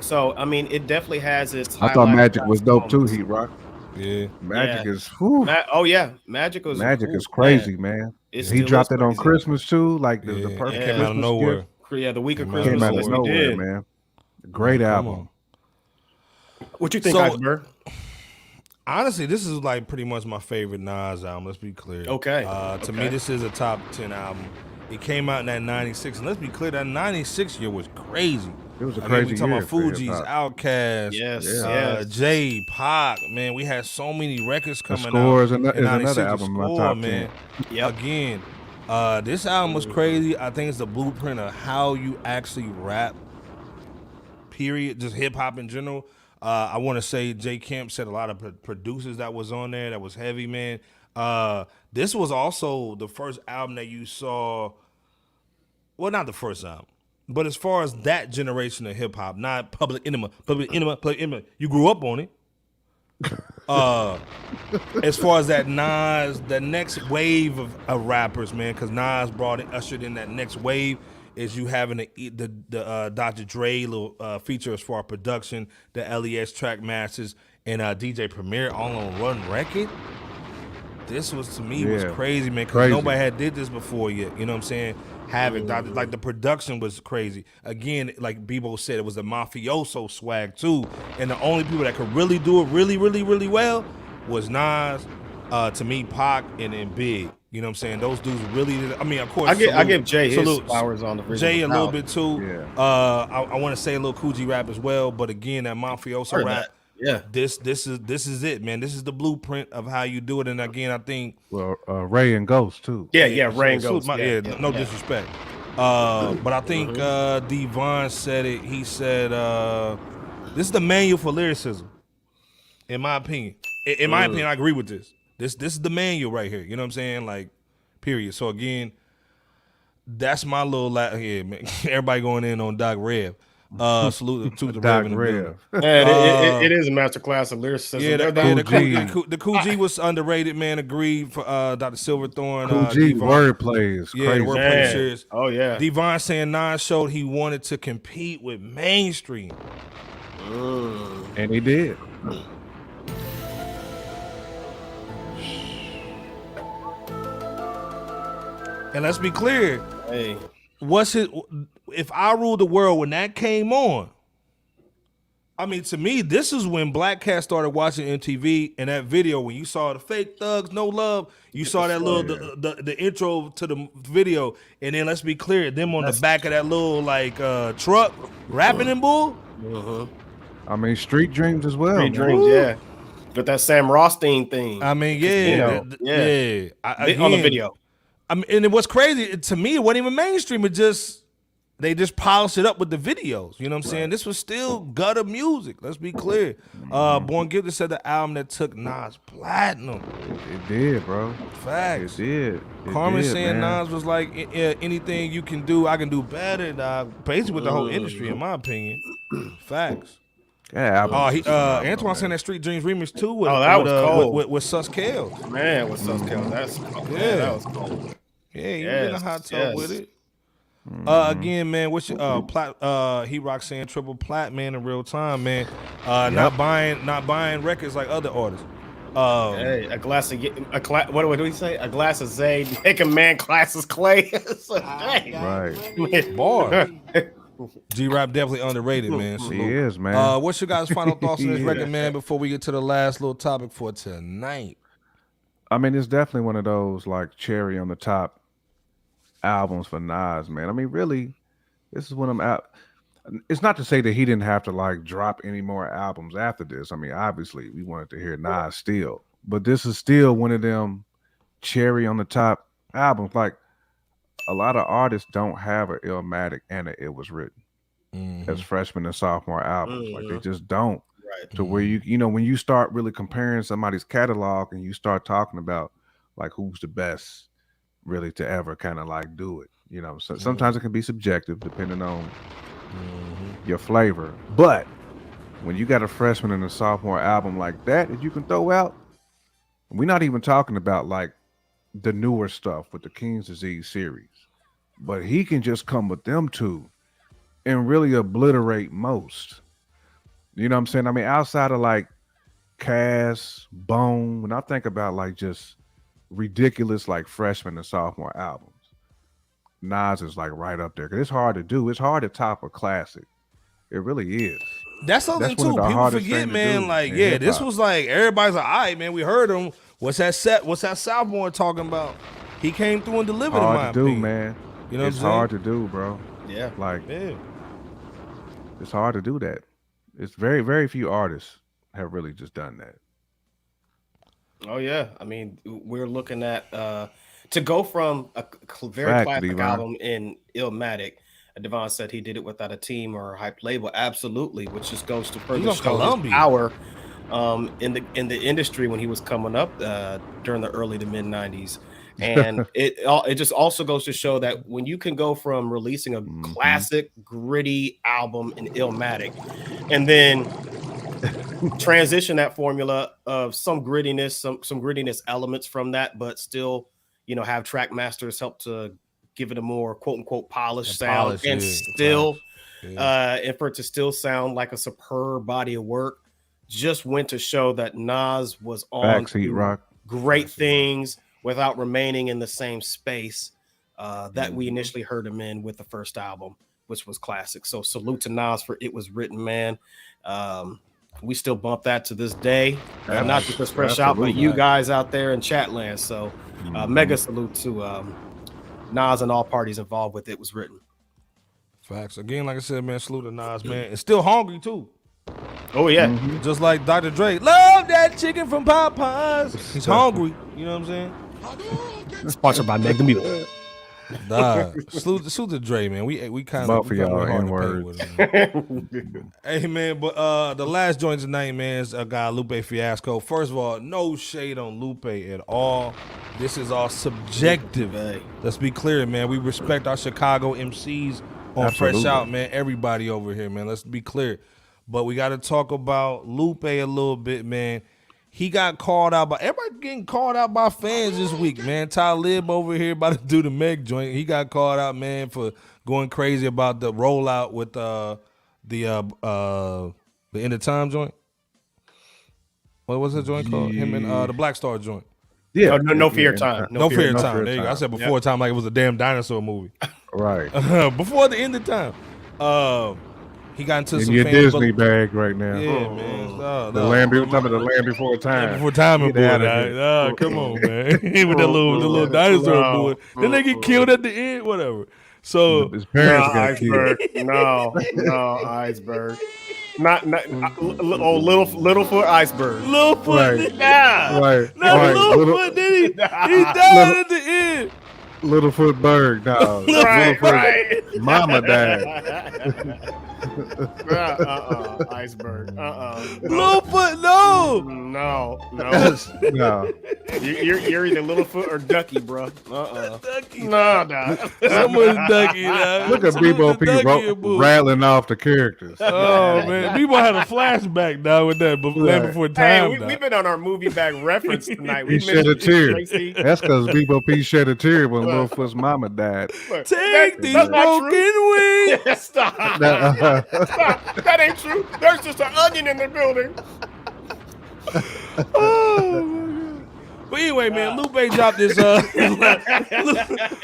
So it definitely has its. I thought Magic was dope too, Heat Rock. Yeah, Magic is. Magic is crazy, man. He dropped it on Christmas too, like the perfect came out of nowhere. Yeah, the week of Christmas came out of nowhere, man. Great album. What you think, Iceberg? Honestly, this is like pretty much my favorite Nas album. Let's be clear. Okay. To me, this is a top 10 album. It came out in that 96, and let's be clear, that 96 year was crazy. It was a crazy we talking year about Fugees, Outkast, Jay, Pac, man. We had so many records coming out. Scores is another album in my top 10. Man. Again, this album was crazy. I think it's the blueprint of how you actually rap, period, just hip-hop in general. I want to say J Camp said a lot of producers that was on there that was heavy, man. This was also the first album that you saw. Well, not the first album, but as far as that generation of hip hop, not Public Enemy, you grew up on it. As far as that Nas, the next wave of rappers, man, because Nas ushered in that next wave. Is you having the Dr. Dre little feature as far as production, the LES track masters, and DJ Premier all on one record. This was to me was crazy, man, because nobody had did this before yet. You know what I'm saying? Like the production was crazy. Again, like Bebo said, it was a mafioso swag too, and the only people that could really do it really well was Nas, to me, Pac, and then Big. You know what I'm saying? Those dudes really did. I mean, of course, I give Jay his flowers on the Jay a little bit too. Yeah. I want to say a little Coogee rap as well, but again, that mafioso rap. That. Yeah. This is it, man. This is the blueprint of how you do it. And again, I think Ray and Ghost too. Yeah, Ray and Ghost. No disrespect. But I think Devon said it. He said this is the manual for lyricism. In my opinion. In my opinion, I agree with this. This is the manual right here. You know what I'm saying? Like, period. So again, that's my little here, man. Everybody going in on Doc Rev. Salute to the Doc Rev. Yeah, it is a masterclass of lyricism. Yeah, the Cool G was underrated, man. Agreed for Dr. Silverthorne. Cool G wordplay is crazy. Wordplay serious. Oh yeah. Devon saying Nas showed he wanted to compete with mainstream, and he did. And let's be clear. Hey, if I Ruled the World, when that came on, I mean, to me, this is when Black Cat started watching MTV, and that video when you saw the fake thugs, no love, you saw that little the intro to the video, and then let's be clear, them on the back of that little like truck rapping and bull. I mean, Street Dreams as well. Street Dreams, yeah. But that Sam Rothstein thing. I mean, on the video. I mean, and it was crazy to me. It wasn't even mainstream. They just polished it up with the videos. You know what I'm saying? This was still gutter music. Let's be clear. Born Guilty said the album that took Nas platinum. It did, bro. Facts. It did. Carmen saying Nas was like, anything you can do, I can do better, dog. Basically with the whole industry, in my opinion. Facts. Yeah. Antoine saying that Street Dreams remix too with Sus Kales. Man, with Sus Kales. That was cold. Yeah, you in a hot tub with it. Again, man, what's your He Rock saying triple plat, man, in real time, man. Not buying records like other artists. Hey, what do we say? A glass of Zayd, make a man classes clay. Right. Bar. G-Rap definitely underrated, man. He is, man. What's your guys' final thoughts on this record, man, before we get to the last little topic for tonight? I mean, it's definitely one of those like cherry on the top albums for Nas, man. I mean, really, this is one of them. It's not to say that he didn't have to like drop any more albums after this. I mean, obviously, we wanted to hear Nas still, but this is still one of them cherry on the top albums. Like a lot of artists don't have an Illmatic and It Was Written as freshman and sophomore albums. Like they just don't. Right. To where you know when you start really comparing somebody's catalog and you start talking about like who's the best really to ever kind of like do it, you know. So sometimes it can be subjective depending on your flavor. But when you got a freshman and a sophomore album like that you can throw out, we're not even talking about like the newer stuff with the King's Disease series, but he can just come with them two and really obliterate most. You know what I'm saying? I mean, outside of like Cass, Bone, when I think about like just ridiculous like freshman and sophomore albums, Nas is like right up there because it's hard to do. It's hard to top a classic. It really is. That's something too. People forget, man. Like, yeah, this was like everybody's like, all right, man, we heard him. What's that sophomore talking about? He came through and delivered. Hard to do, man. You know, it's hard to do, bro. Yeah, like, it's hard to do that. It's very, very few artists have really just done that. Oh yeah, I mean, we're looking at to go from a very classic album in Illmatic, Devon said he did it without a team or a hype label. Absolutely, which just goes to further on show his Columbia. power in the industry when he was coming up during the early to mid 90s. And it just also goes to show that when you can go from releasing a classic gritty album in Illmatic and then transition that formula of some grittiness, some grittiness elements from that, but still, you know, have track masters help to give it a more quote unquote polished sound and still and for it to still sound like a superb body of work, just went to show that Nas was on great things without remaining in the same space that we initially heard him in with the first album, which was classic. So salute to Nas for It Was Written, man. We still bump that to this day, not just for Fresh Out, but you guys out there in Chatland. So mega salute to Nas and all parties involved with It Was Written. Facts. Again, like I said, man, salute to Nas, man. And still hungry, too. Oh, yeah. Just like Dr. Dre. Love that chicken from Popeyes. He's hungry. You know what I'm saying? Sponsored by Meg the Mule. Nah, salute to Dre, man. We kind of for y'all N-words. Hey, man, but the last joint tonight, man, is a guy, Lupe Fiasco. First of all, no shade on Lupe at all. This is all subjective. Let's be clear, man. We respect our Chicago MCs on Fresh Out, man. Everybody over here, man. Let's be clear. But we got to talk about Lupe a little bit, man. He got called out by everybody getting called out by fans this week, man. Talib over here about to do the Meg joint. He got called out, man, for going crazy about the rollout with the End of Time joint. What was that joint called? Him and the Black Star joint. Yeah, no fear time. No fear time. There you go. I said before time like it was a damn dinosaur movie. Right. Before the End of Time. He got into some your Disney bag right now. Yeah, man. The Land Before Time. Before Time and boy. Come on, man. With the little dinosaur boy. Then they get killed at the end, whatever. So his parents got Iceberg. killed. No, Iceberg. Not Littlefoot Iceberg. Littlefoot, Right. yeah. Right. Littlefoot, then he died at the end. Littlefoot Berg, no. Right. Mama died. Iceberg. Littlefoot, no. No. No. You're either Littlefoot or Ducky, bro. Ducky. No. Someone's Ducky. Look at Bebo P rattling off the characters. Oh man, Bebo had a flashback now with that Land Before Time. Hey, we've been on our movie bag reference tonight. He shed a tear. That's because Bebo P shed a tear when Littlefoot's mama died. Take these broken wings. Stop. Stop. That ain't true. There's just an onion in the building. Oh my God. But anyway, man, Lupe dropped this.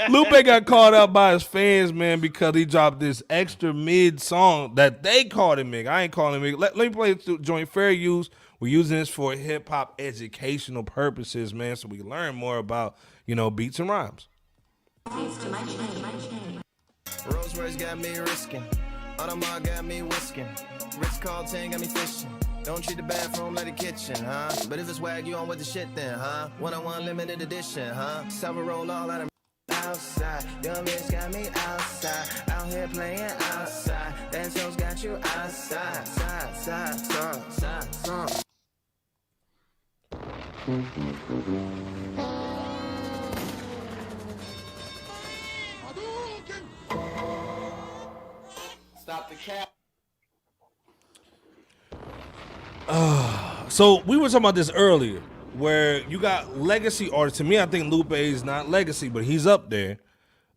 Lupe got called out by his fans, man, because he dropped this extra mid song that they called him Mig. I ain't calling him Mig. Let me play it joint fair use. We're using this for hip hop educational purposes, man, so we can learn more about, beats and rhymes. Rosewares got me risking. Audemars got me whisking. Ritz Carlton got me fishing. Don't treat the bathroom like the kitchen, huh? But if it's wag, you on with the shit then, huh? One-on-one limited edition, huh? Silver roll all out of outside. Young bitch got me outside. Out here playing outside. Danzo's got you outside. Side. Stop the cap. So we were talking about this earlier, where you got legacy artists. To me, I think Lupe is not legacy, but he's up there,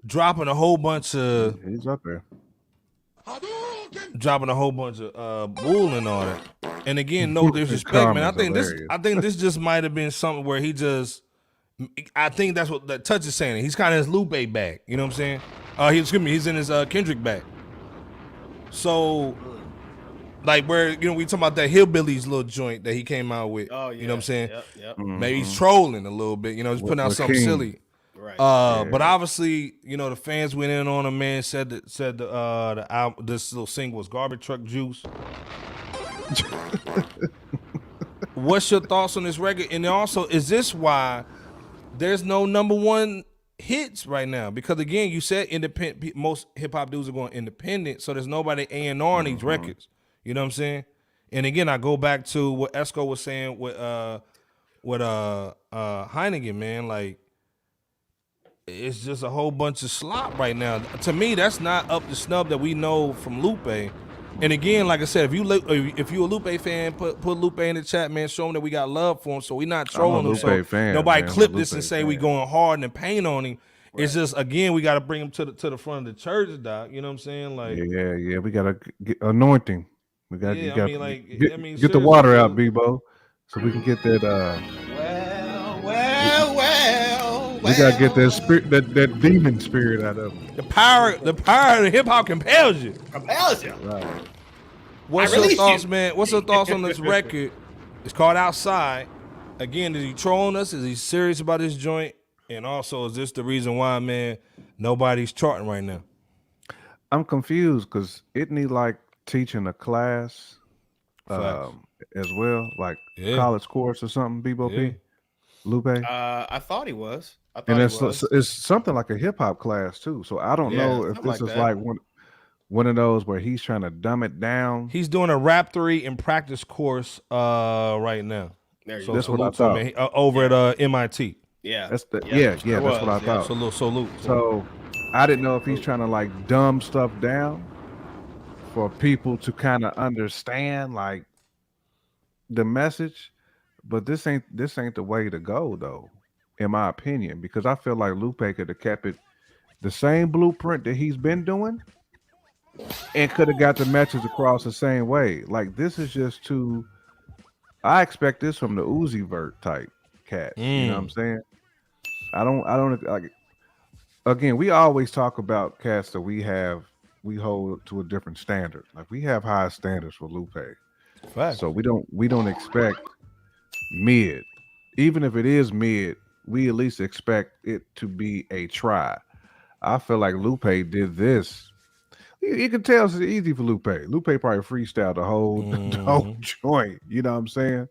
dropping a whole bunch of. He's up there. Dropping a whole bunch of bull and all that. And again, no disrespect, man. I think this just might have been something where he just. I think that's what that Touch is saying. He's kind of his Lupe bag. You know what I'm saying? He's in his Kendrick bag. So. Like where, we talking about that Hillbillies little joint that he came out with. Oh, yeah. You know what I'm saying? Yep. Maybe he's trolling a little bit, just putting out something silly. Right. But obviously, the fans went in on him, man, said the album, this little single was Garbage Truck Juice. What's your thoughts on this record? And also, is this why there's no number one hits right now because again, you said independent. Most hip hop dudes are going independent, so there's nobody A&R on these records. You know what I'm saying? And again, I go back to what Esco was saying with Heineken, man. Like, it's just a whole bunch of slop right now. To me, that's not up to snub that we know from Lupe. And again, like I said, if you a Lupe fan, put Lupe in the chat, man. Show him that we got love for him. So we not trolling him. So nobody clip this and say we going hard and paint on him. Right. It's just again, we got to bring him to the front of the church, doc. You know what I'm saying? Like, yeah, we got to anointing. We got get the water out, Bebo, so we can get that. We gotta get that spirit, that demon spirit out of him. The power of the hip hop compels you. Right. What's your thoughts, man? What's your thoughts on this record? It's called Outside. Again, is he trolling us? Is he serious about this joint? And also, is this the reason why, man, nobody's charting right now? I'm confused because isn't he like teaching a class as well, like college course or something? Bebo P, Lupe. I thought he was. It's something like a hip hop class too. So I don't know if this is like one of those where he's trying to dumb it down. He's doing a Rap 3 and practice course right now. So that's what I thought. Man, over at MIT. Yeah, that's what I thought. Salute. So I didn't know if he's trying to like dumb stuff down for people to kind of understand like the message, but this ain't the way to go though, in my opinion, because I feel like Lupe could have kept it the same blueprint that he's been doing and could have got the message across the same way. Like this is just too. I expect this from the Uzi Vert type cats. You know what I'm saying? I don't like. Again, we always talk about cats that we hold to a different standard. Like we have high standards for Lupe. Fact. So we don't expect mid. Even if it is mid, we at least expect it to be a try. I feel like Lupe did this. You can tell it's easy for Lupe. Lupe probably freestyled the whole joint. You know what I'm saying?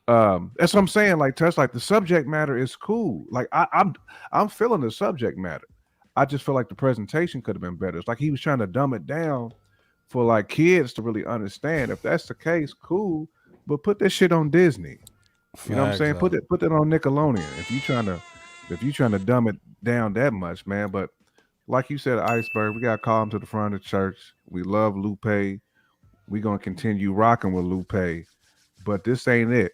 That's what I'm saying. Like Touch, like the subject matter is cool. Like I'm feeling the subject matter. I just feel like the presentation could have been better. It's like he was trying to dumb it down for like kids to really understand. If that's the case, cool. But put that shit on Disney. You know what I'm saying? Put it on Nickelodeon. If you trying to dumb it down that much, man. But like you said, Iceberg, we gotta call him to the front of the church. We love Lupe. We're gonna continue rocking with Lupe, but this ain't it.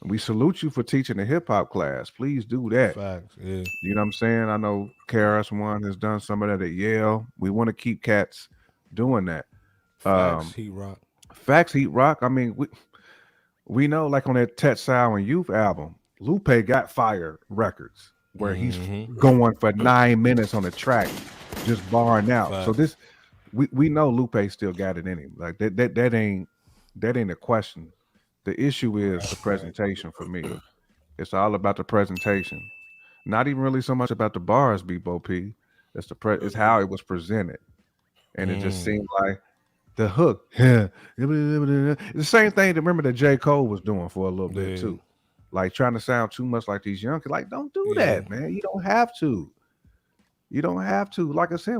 We salute you for teaching a hip hop class. Please do that. Facts, yeah. You know what I'm saying? I know KRS-One has done some of that at Yale. We want to keep cats doing that. Facts, Heat Rock. Facts, Heat Rock. I mean, we know, like on that Tet Sour and Youth album, Lupe got fire records where he's going for 9 minutes on the track, just barring out. Facts. So this, we know Lupe still got it in him. Like that ain't a question. The issue is the presentation for me. It's all about the presentation. Not even really so much about the bars, Bebo P. It's how it was presented. And it just seemed like the hook. The same thing that J. Cole was doing for a little bit too. Like trying to sound too much like these young kids. Like, don't do that, man. You don't have to. You don't have to. Like I said,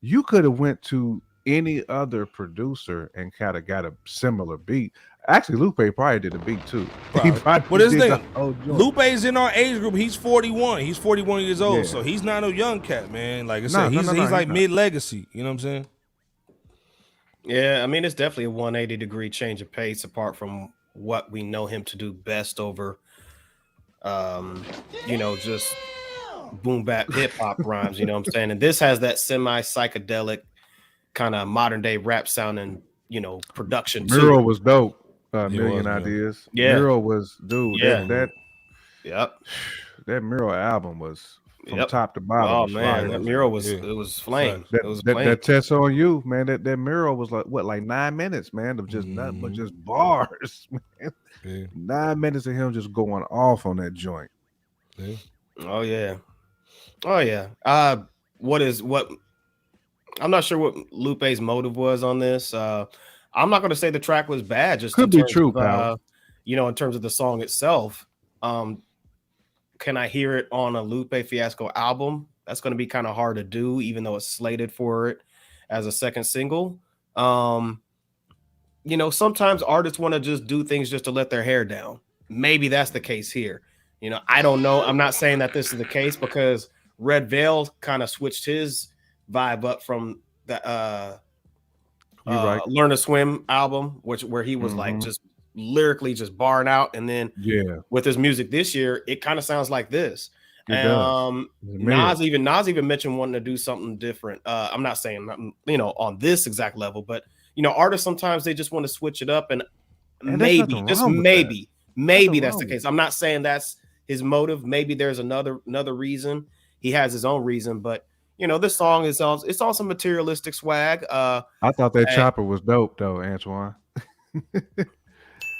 you could have went to any other producer and kind of got a similar beat. Actually, Lupe probably did a beat too. What is this thing? Lupe's in our age group. He's 41. He's 41 years old, so he's not a young cat, man. Like I said, he's like mid-legacy. You know what I'm saying? Yeah, I mean, it's definitely a 180-degree change of pace apart from what we know him to do best over, just boom bap hip hop rhymes. You know what I'm saying? And this has that semi-psychedelic kind of modern day rap sounding, production too. Mural was dope. Million Ideas. Yeah. Mural was, dude. Yeah. That Mural album was from top to bottom. Oh man, that Mural was it was flame. That Test on You, man. That Mural was like 9 minutes, man, of just nothing but just bars, man. Yeah. 9 minutes of him just going off on that joint. Yeah. Oh yeah. What I'm not sure what Lupe's motive was on this. I'm not going to say the track was bad. Just could be true, pal. In terms of the song itself, kind can I hear it on a Lupe Fiasco album? That's going to be kind of hard to do, even though it's slated for it as a second single. You know, sometimes artists want to just do things just to let their hair down. Maybe that's the case here. You know, I don't know. I'm not saying that this is the case because Red Veil kind of switched his vibe up from the Learn to Swim album, where he was like just lyrically just barring out, and then with his music this year, it kind of sounds like this. Nas even mentioned wanting to do something different. I'm not saying on this exact level, but artists sometimes they just want to switch it up, and maybe that's the case. I'm not saying that's his motive. Maybe there's another reason. He has his own reason, but this song is it's on some materialistic swag. I thought that chopper was dope though, Antoine.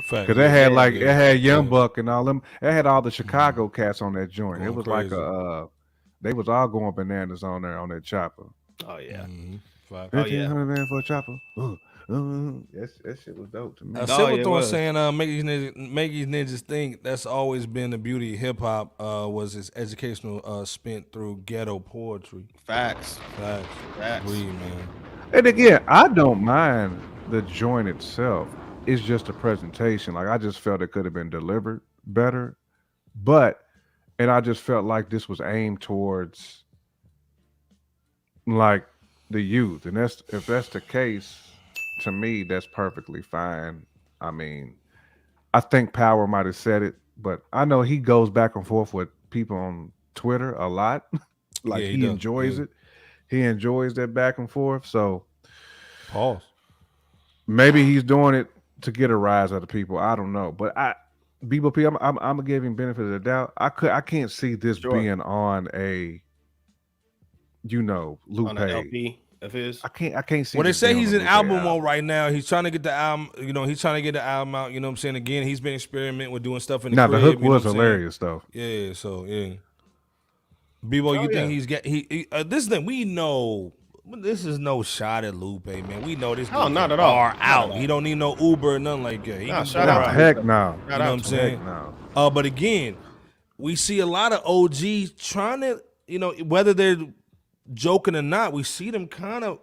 Because it had Young Buck and all them. It had all the Chicago cats on that joint. It was crazy. Like they was all going bananas on there on that chopper. Oh yeah. $1,500 for a chopper. That shit was dope to me. Silverthorne saying make these niggas think that's always been the beauty of hip hop was its educational spent through ghetto poetry. Facts. Agree, man. And again, I don't mind the joint itself. It's just a presentation. Like I just felt it could have been delivered better, and I just felt like this was aimed towards like the youth, and if that's the case, to me, that's perfectly fine. I mean, I think Power might have said it, but I know he goes back and forth with people on Twitter a lot. Like he enjoys it. He enjoys that back and forth. So, pause. Maybe he's doing it to get a rise out of people. I don't know, but Bebo P, I'm gonna give him benefit of the doubt. I can't see this being on a Lupe on an LP of his. I can't see. Well, they say he's in album mode right now. He's trying to get the album. He's trying to get the album out. You know what I'm saying? Again, he's been experimenting with doing stuff in the crib. The hook was hilarious though. Yeah. So yeah. Bebo, you think he's this thing we know. This is no shot at Lupe, man. We know this. No, not at all. Out. He don't need no Uber or nothing like that. Heck no. You know what I'm saying? No. But again, we see a lot of OGs trying to, whether they're joking or not, we see them kind of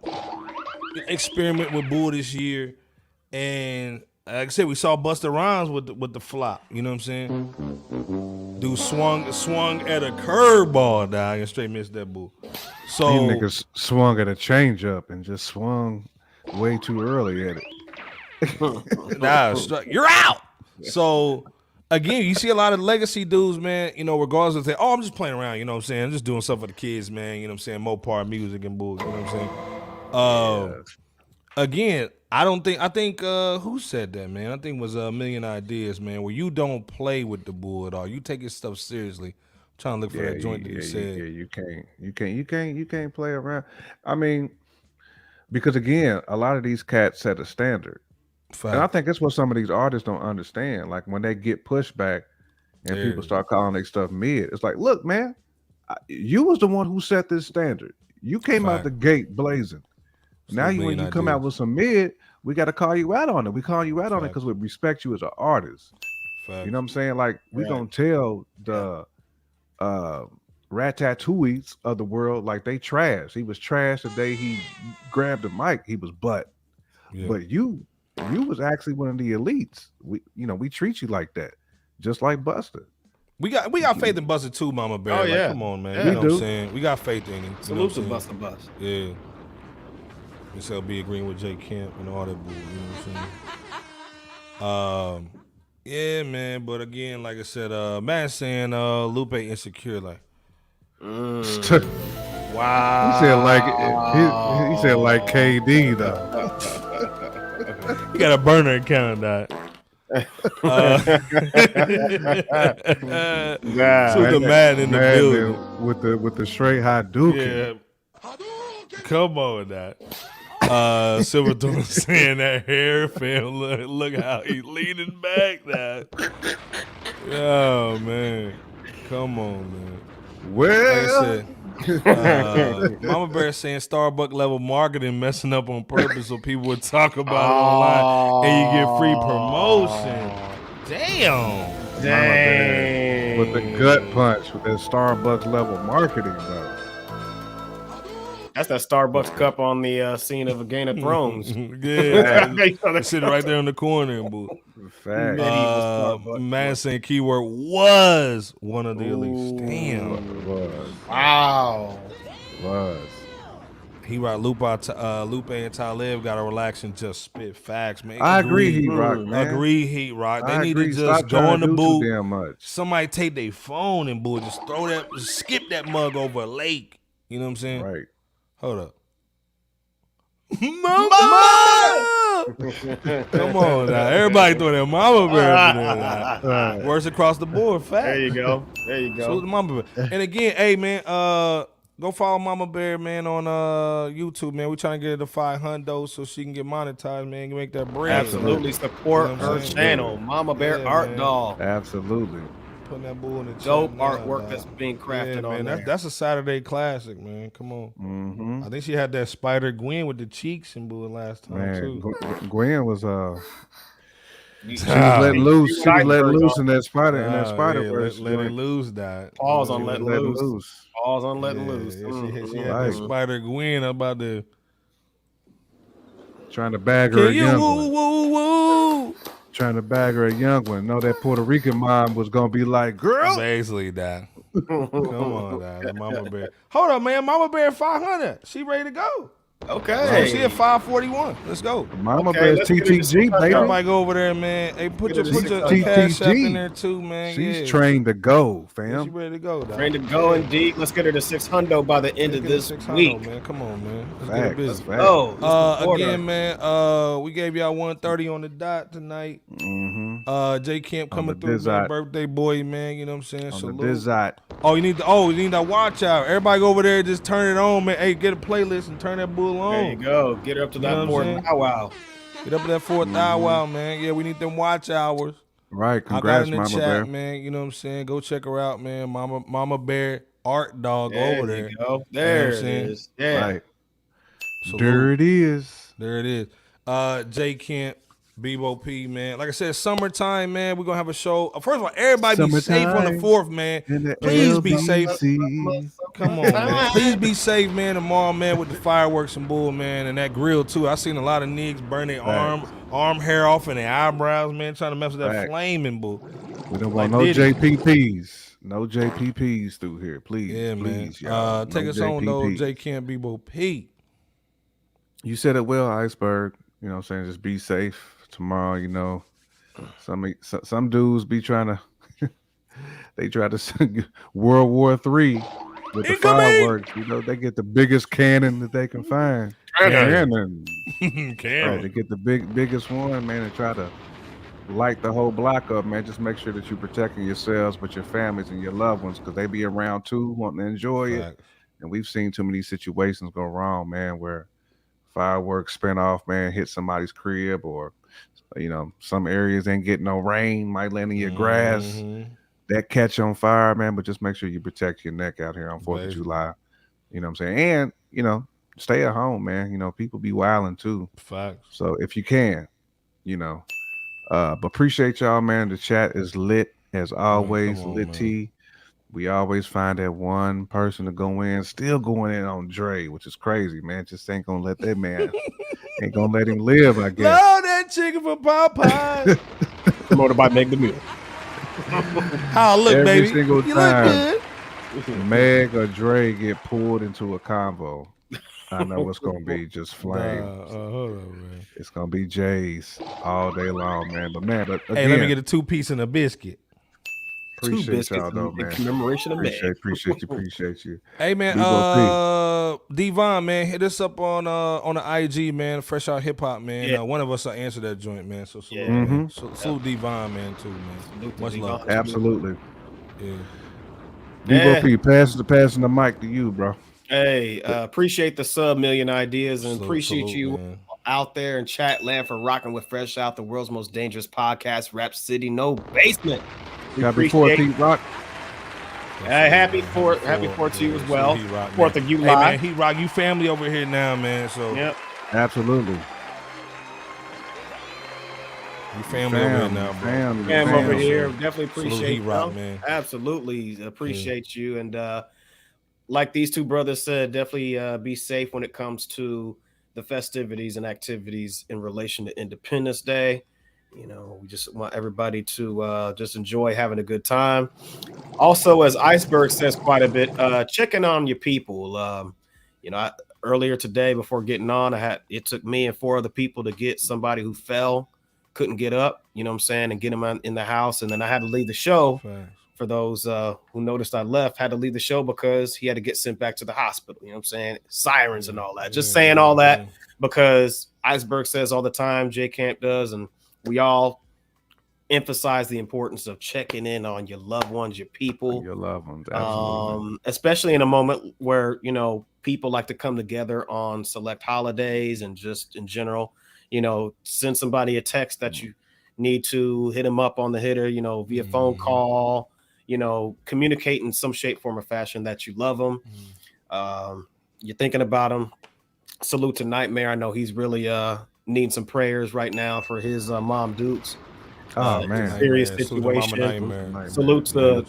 experiment with Bull this year. And like I said, we saw Busta Rhymes with the flop. You know what I'm saying? Dude swung at a curveball, dog, and straight missed that Bull. So these niggas swung at a changeup and just swung way too early at it. You're out. So again, you see a lot of legacy dudes, man, regardless of saying, oh, I'm just playing around, you know what I'm saying? I'm just doing stuff for the kids, man, you know what I'm saying? Mopar music and bull, you know what I'm saying? Again, I think who said that, man? I think it was A Million Ideas, man, where you don't play with the bull at all. You take your stuff seriously. Trying to look for that joint that you said. You can't play around. I mean, because again, a lot of these cats set a standard. Fact. And I think that's what some of these artists don't understand. Like when they get pushback and people start calling their stuff mid, it's like, look, man, you was the one who set this standard. You came out the gate blazing. Now when you come out with some mid, we got to call you out on it. We call you out on it because we respect you as an artist. You know what I'm saying? Like we gonna tell the Ratatouilles of the world like they trash. He was trash the day he grabbed the mic. He was butt. But you was actually one of the elites. We treat you like that, just like Busta. We got faith in Busta too, Mama Bear. Oh yeah, come on, man. Yeah. You know what I'm saying? We got faith in him. Salute to Busta Bust. Yeah. Miss LB agreeing with Jay Kemp and all that bull. You know what I'm saying? Yeah, man. But again, like I said, man saying Lupe insecure, like. Wow. He said like KD though. You got a burner account of that. So the man in the building with the straight Hadouken. Yeah. Come on, that. Silverthorne saying that hair, fam. Look how he's leaning back. That. Oh man, come on, man. Well, like I said, Mama Bear saying Starbucks level marketing messing up on purpose so people would talk about it online and you get free promotion. Damn. with the gut punch with that Starbucks level marketing, though. That's that Starbucks cup on the scene of a Game of Thrones. Yeah, it's sitting right there in the corner. Fact. Man saying keyword was one of the elites. Damn. Wow. Was. He right. Lupe and Talib got to relax and just spit facts, man. I agree, Heat Rock, man. Agree, Heat Rock. They I need agree. to just Stop go trying in to the do too booth. damn much. Somebody take their phone and just throw that, skip that mug over a lake. You know what I'm saying? Right. Hold up. Mama! Come on now. Everybody throw that Mama Bear up in there. Words across the board. Fact. There you go. Salute the Mama Bear. And again, hey man, go follow Mama Bear, man, on YouTube, man. We trying to get her to 500 so she can get monetized, man. You make that bread. Absolutely support her channel, Mama Bear Art Doll. Absolutely. Putting that bull in the chat. Dope artwork that's being crafted on there. That's a Saturday classic, man. Come on. Mm-hmm. I think she had that Spider Gwen with the cheeks and bull last time too. Gwen was she was let loose. She was let loose in that spider verse. Let it loose, that. Pause on letting loose. Pause on letting loose. She had that Spider Gwen about to trying to bag her a young one. Woo. Trying to bag her a young one. Know that Puerto Rican mom was gonna be like, girl. Basically that. Come on, that Mama Bear. Hold up, man. Mama Bear 500. She ready to go. Okay. She at 541. Let's go. Mama Bear's TTG, baby. Everybody go over there, man. Hey, put your cash app in there too, man. She's trained to go, fam. Yeah, she ready to go, dog. Trained to go indeed. Let's get her to 600 by the end of this week. Man. Come on, man. Let's Facts, get busy. Again, man, we gave y'all 130 on the dot tonight. Mm-hmm. J Camp coming through, man. Birthday boy, man. You know what I'm saying? Salute. You need that watch out. Everybody go over there, just turn it on, man. Hey, get a playlist and turn that bull on. There you go. Get her up to that fourth wow. Get up to that fourth wow, man. Yeah, we need them watch hours. Right. Congrats, I got in the Mama chat, Bear. man. You know what I'm saying? Go check her out, man. Mama Bear Art Dog over there. You go. There it is. Yeah. Right. There it is. There it is. J Camp, Bebo P, man. Like I said, summertime, man. We're gonna have a show. First of all, everybody be safe on the 4th, man. Please be safe. Come on, man. Please be safe, man. Tomorrow, man, with the fireworks and bull, man, and that grill too. I seen a lot of niggas burn their arm hair off and their eyebrows, man, trying to mess with that flaming bull. We don't want no JPPs. No JPPs through here, please. Yeah, please, man. y'all. Take us on though, J Camp, Bebo P. You said it well, Iceberg. You know what I'm saying? Just be safe tomorrow, you know. Some dudes be trying to they try to sing World War III with the fireworks. You know, they get the biggest cannon that they can find. Cannon. Right, they get the biggest one, man, and try to light the whole block up, man. Just make sure that you're protecting yourselves, but your families and your loved ones, because they be around too, wanting to enjoy it. And we've seen too many situations go wrong, man, where fireworks spin off, man, hit somebody's crib, or you know, some areas ain't getting no rain, might land in your grass, that catch on fire, man. But just make sure you protect your neck out here on 4th of July. You know what I'm saying? And you know, stay at home, man. You know, people be wilding too. Facts. So if you can, you know, but appreciate y'all, man. The chat is lit as always. Lit T. We always find that one person to go in, still going in on Dre, which is crazy, man. Just ain't gonna let that man, ain't gonna let him live, I guess. Love that chicken for Popeye. Promoted by Meg the Mule. How I look, Every baby? single You time look good. Meg or Dre get pulled into a convo, I know what's gonna be just flames. Hold on, man. It's gonna be J's all day long, man. But man, but again, Hey, let me get a 2-piece and a biscuit. Appreciate y'all though, man. Commemoration of Appreciate you. Hey man, Devon, man, hit us up on the IG, man. Fresh Out Hip Hop, man. Yeah. One of us will answer that joint, man. So salute, Mhm. salute Devon, man, too, man. Much love. Absolutely. Yeah. Bebo P, passing the mic to you, bro. Hey, appreciate the sub-million ideas and Salute, appreciate salute, you man. out there in chat land for rocking with Fresh Out, the world's most dangerous podcast, Rap City, no basement. We Happy 4th, Heat Rock. Happy 4th to you as well. 4th of July. Hey man, Heat Rock, you family over here now, man. So yep, absolutely. You family over here now, bro. Fam over here. Definitely appreciate you, rock, man. Absolutely appreciate you. And like these two brothers said, definitely be safe when it comes to the festivities and activities in relation to Independence Day. You know, we just want everybody to just enjoy having a good time. Also, as Iceberg says quite a bit, checking on your people. Earlier today, before getting on, it took me and 4 other people to get somebody who fell, couldn't get up, you know what I'm saying, and get him in the house. And then I had to leave the show. For those who noticed I left, had to leave the show because he had to get sent back to the hospital. You know what I'm saying? Sirens and all that. Just saying all that because Iceberg says all the time, J Camp does, and we all emphasize the importance of checking in on your loved ones, your people. Your loved ones, absolutely. Especially in a moment where, you know, people like to come together on select holidays and just in general, you know, send somebody a text that you need to hit them up on the hitter, you know, via phone call, you know, communicate in some shape, form, or fashion that you love them. You're thinking about them. Salute to Nightmare. I know he's really needing some prayers right now for his mom Dukes. Oh man, serious situation. Salute to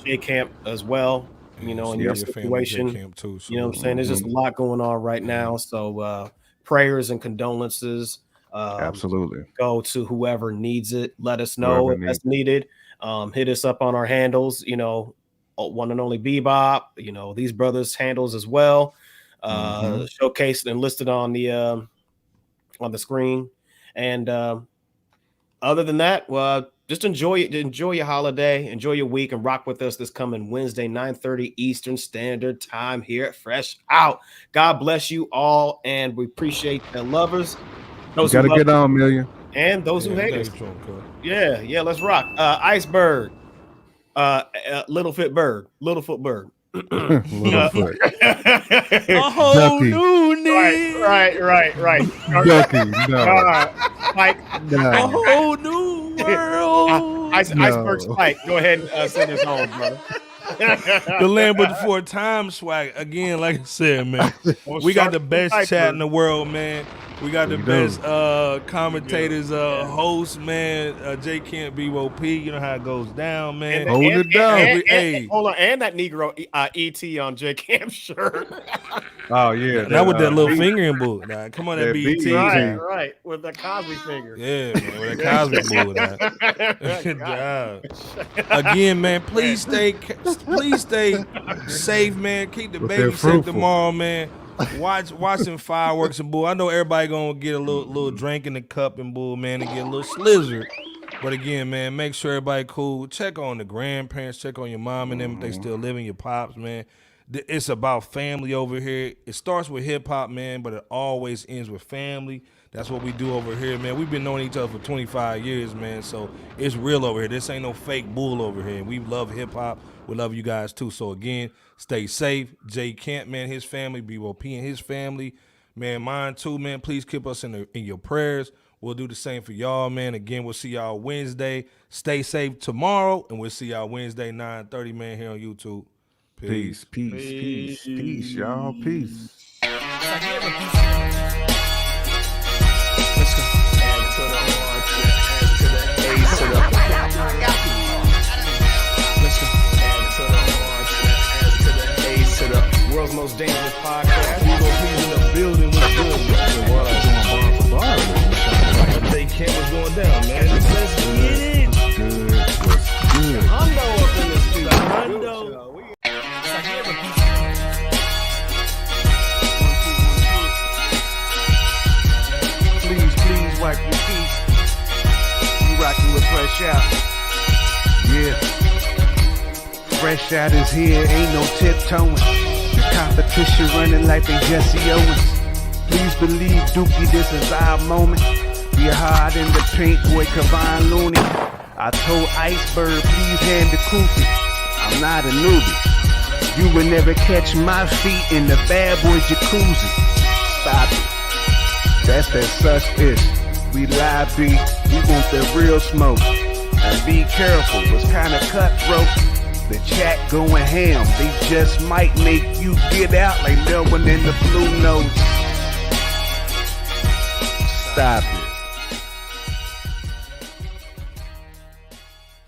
J Camp as well. You know, in your situation, you know what I'm saying? There's just a lot going on right now. So prayers and condolences. Absolutely. Go to whoever needs it. Let us know if that's needed. Hit us up on our handles, you know, one and only Bebop, you know, these brothers handles as well. Showcased and listed on the screen. And other than that, well, just enjoy your holiday, enjoy your week, and rock with us this coming Wednesday, 9:30 Eastern Standard Time here at Fresh Out. God bless you all, and we appreciate the lovers. Those got to get on, Million. And those who hate us. Yeah, let's rock. Iceberg, Littlefoot Bird. Littlefoot. A whole new name. Right. Ducky, no. Spike, no. A whole new world. Iceberg Spike, go ahead and send us home, brother. The land before time swag again. Like I said, man, we got the best chat in the world, man. We got the best commentators, hosts, man. J Camp BOP. You know how it goes down, man. Hold it down. Hold on, and that Negro ET on J Camp shirt. Oh yeah, now with that little fingering bull. Nah, come on, that BT. Right, with the Cosby finger. Yeah, man, with that Cosby bull. Good job. Again, man, please stay safe, man. Keep the baby safe tomorrow, man. Watching fireworks and bull. I know everybody gonna get a little drink in the cup and bull, man, and get a little slizzard. But again, man, make sure everybody cool. Check on the grandparents. Check on your mom and them if they still living. Your pops, man. It's about family over here. It starts with hip hop, man, but it always ends with family. That's what we do over here, man. We've been knowing each other for 25 years, man. So it's real over here. This ain't no fake bull over here. We love hip hop. We love you guys too. So again, stay safe. J Camp, man, his family, BOP and his family, man, mine too, man. Please keep us in your prayers. We'll do the same for y'all, man. Again, we'll see y'all Wednesday. Stay safe tomorrow, and we'll see y'all Wednesday, 9:30, man, here on YouTube. Peace, y'all. Peace. World's most dangerous podcast. He's in the building with good. Thee Camp was going down, man. Let's get it. Good. Hundo up in this studio. Hundo. Please wipe your feet. You rocking with Fresh Out. Yeah. Fresh Out is here, ain't no tiptoeing. The competition running like they Jesse Owens. Please believe, Dookie, this is our moment. We hard in the paint, boy, Kavon Looney. I told Iceberg, please hand the koofy. I'm not a newbie. You will never catch my feet in the bad boy jacuzzi. Stop it. That's that such ish. We live B, we want the real smoke. And be careful, it's kinda cutthroat. The chat going ham, they just might make you get out like Melvin in the Blue Notes. Stop it.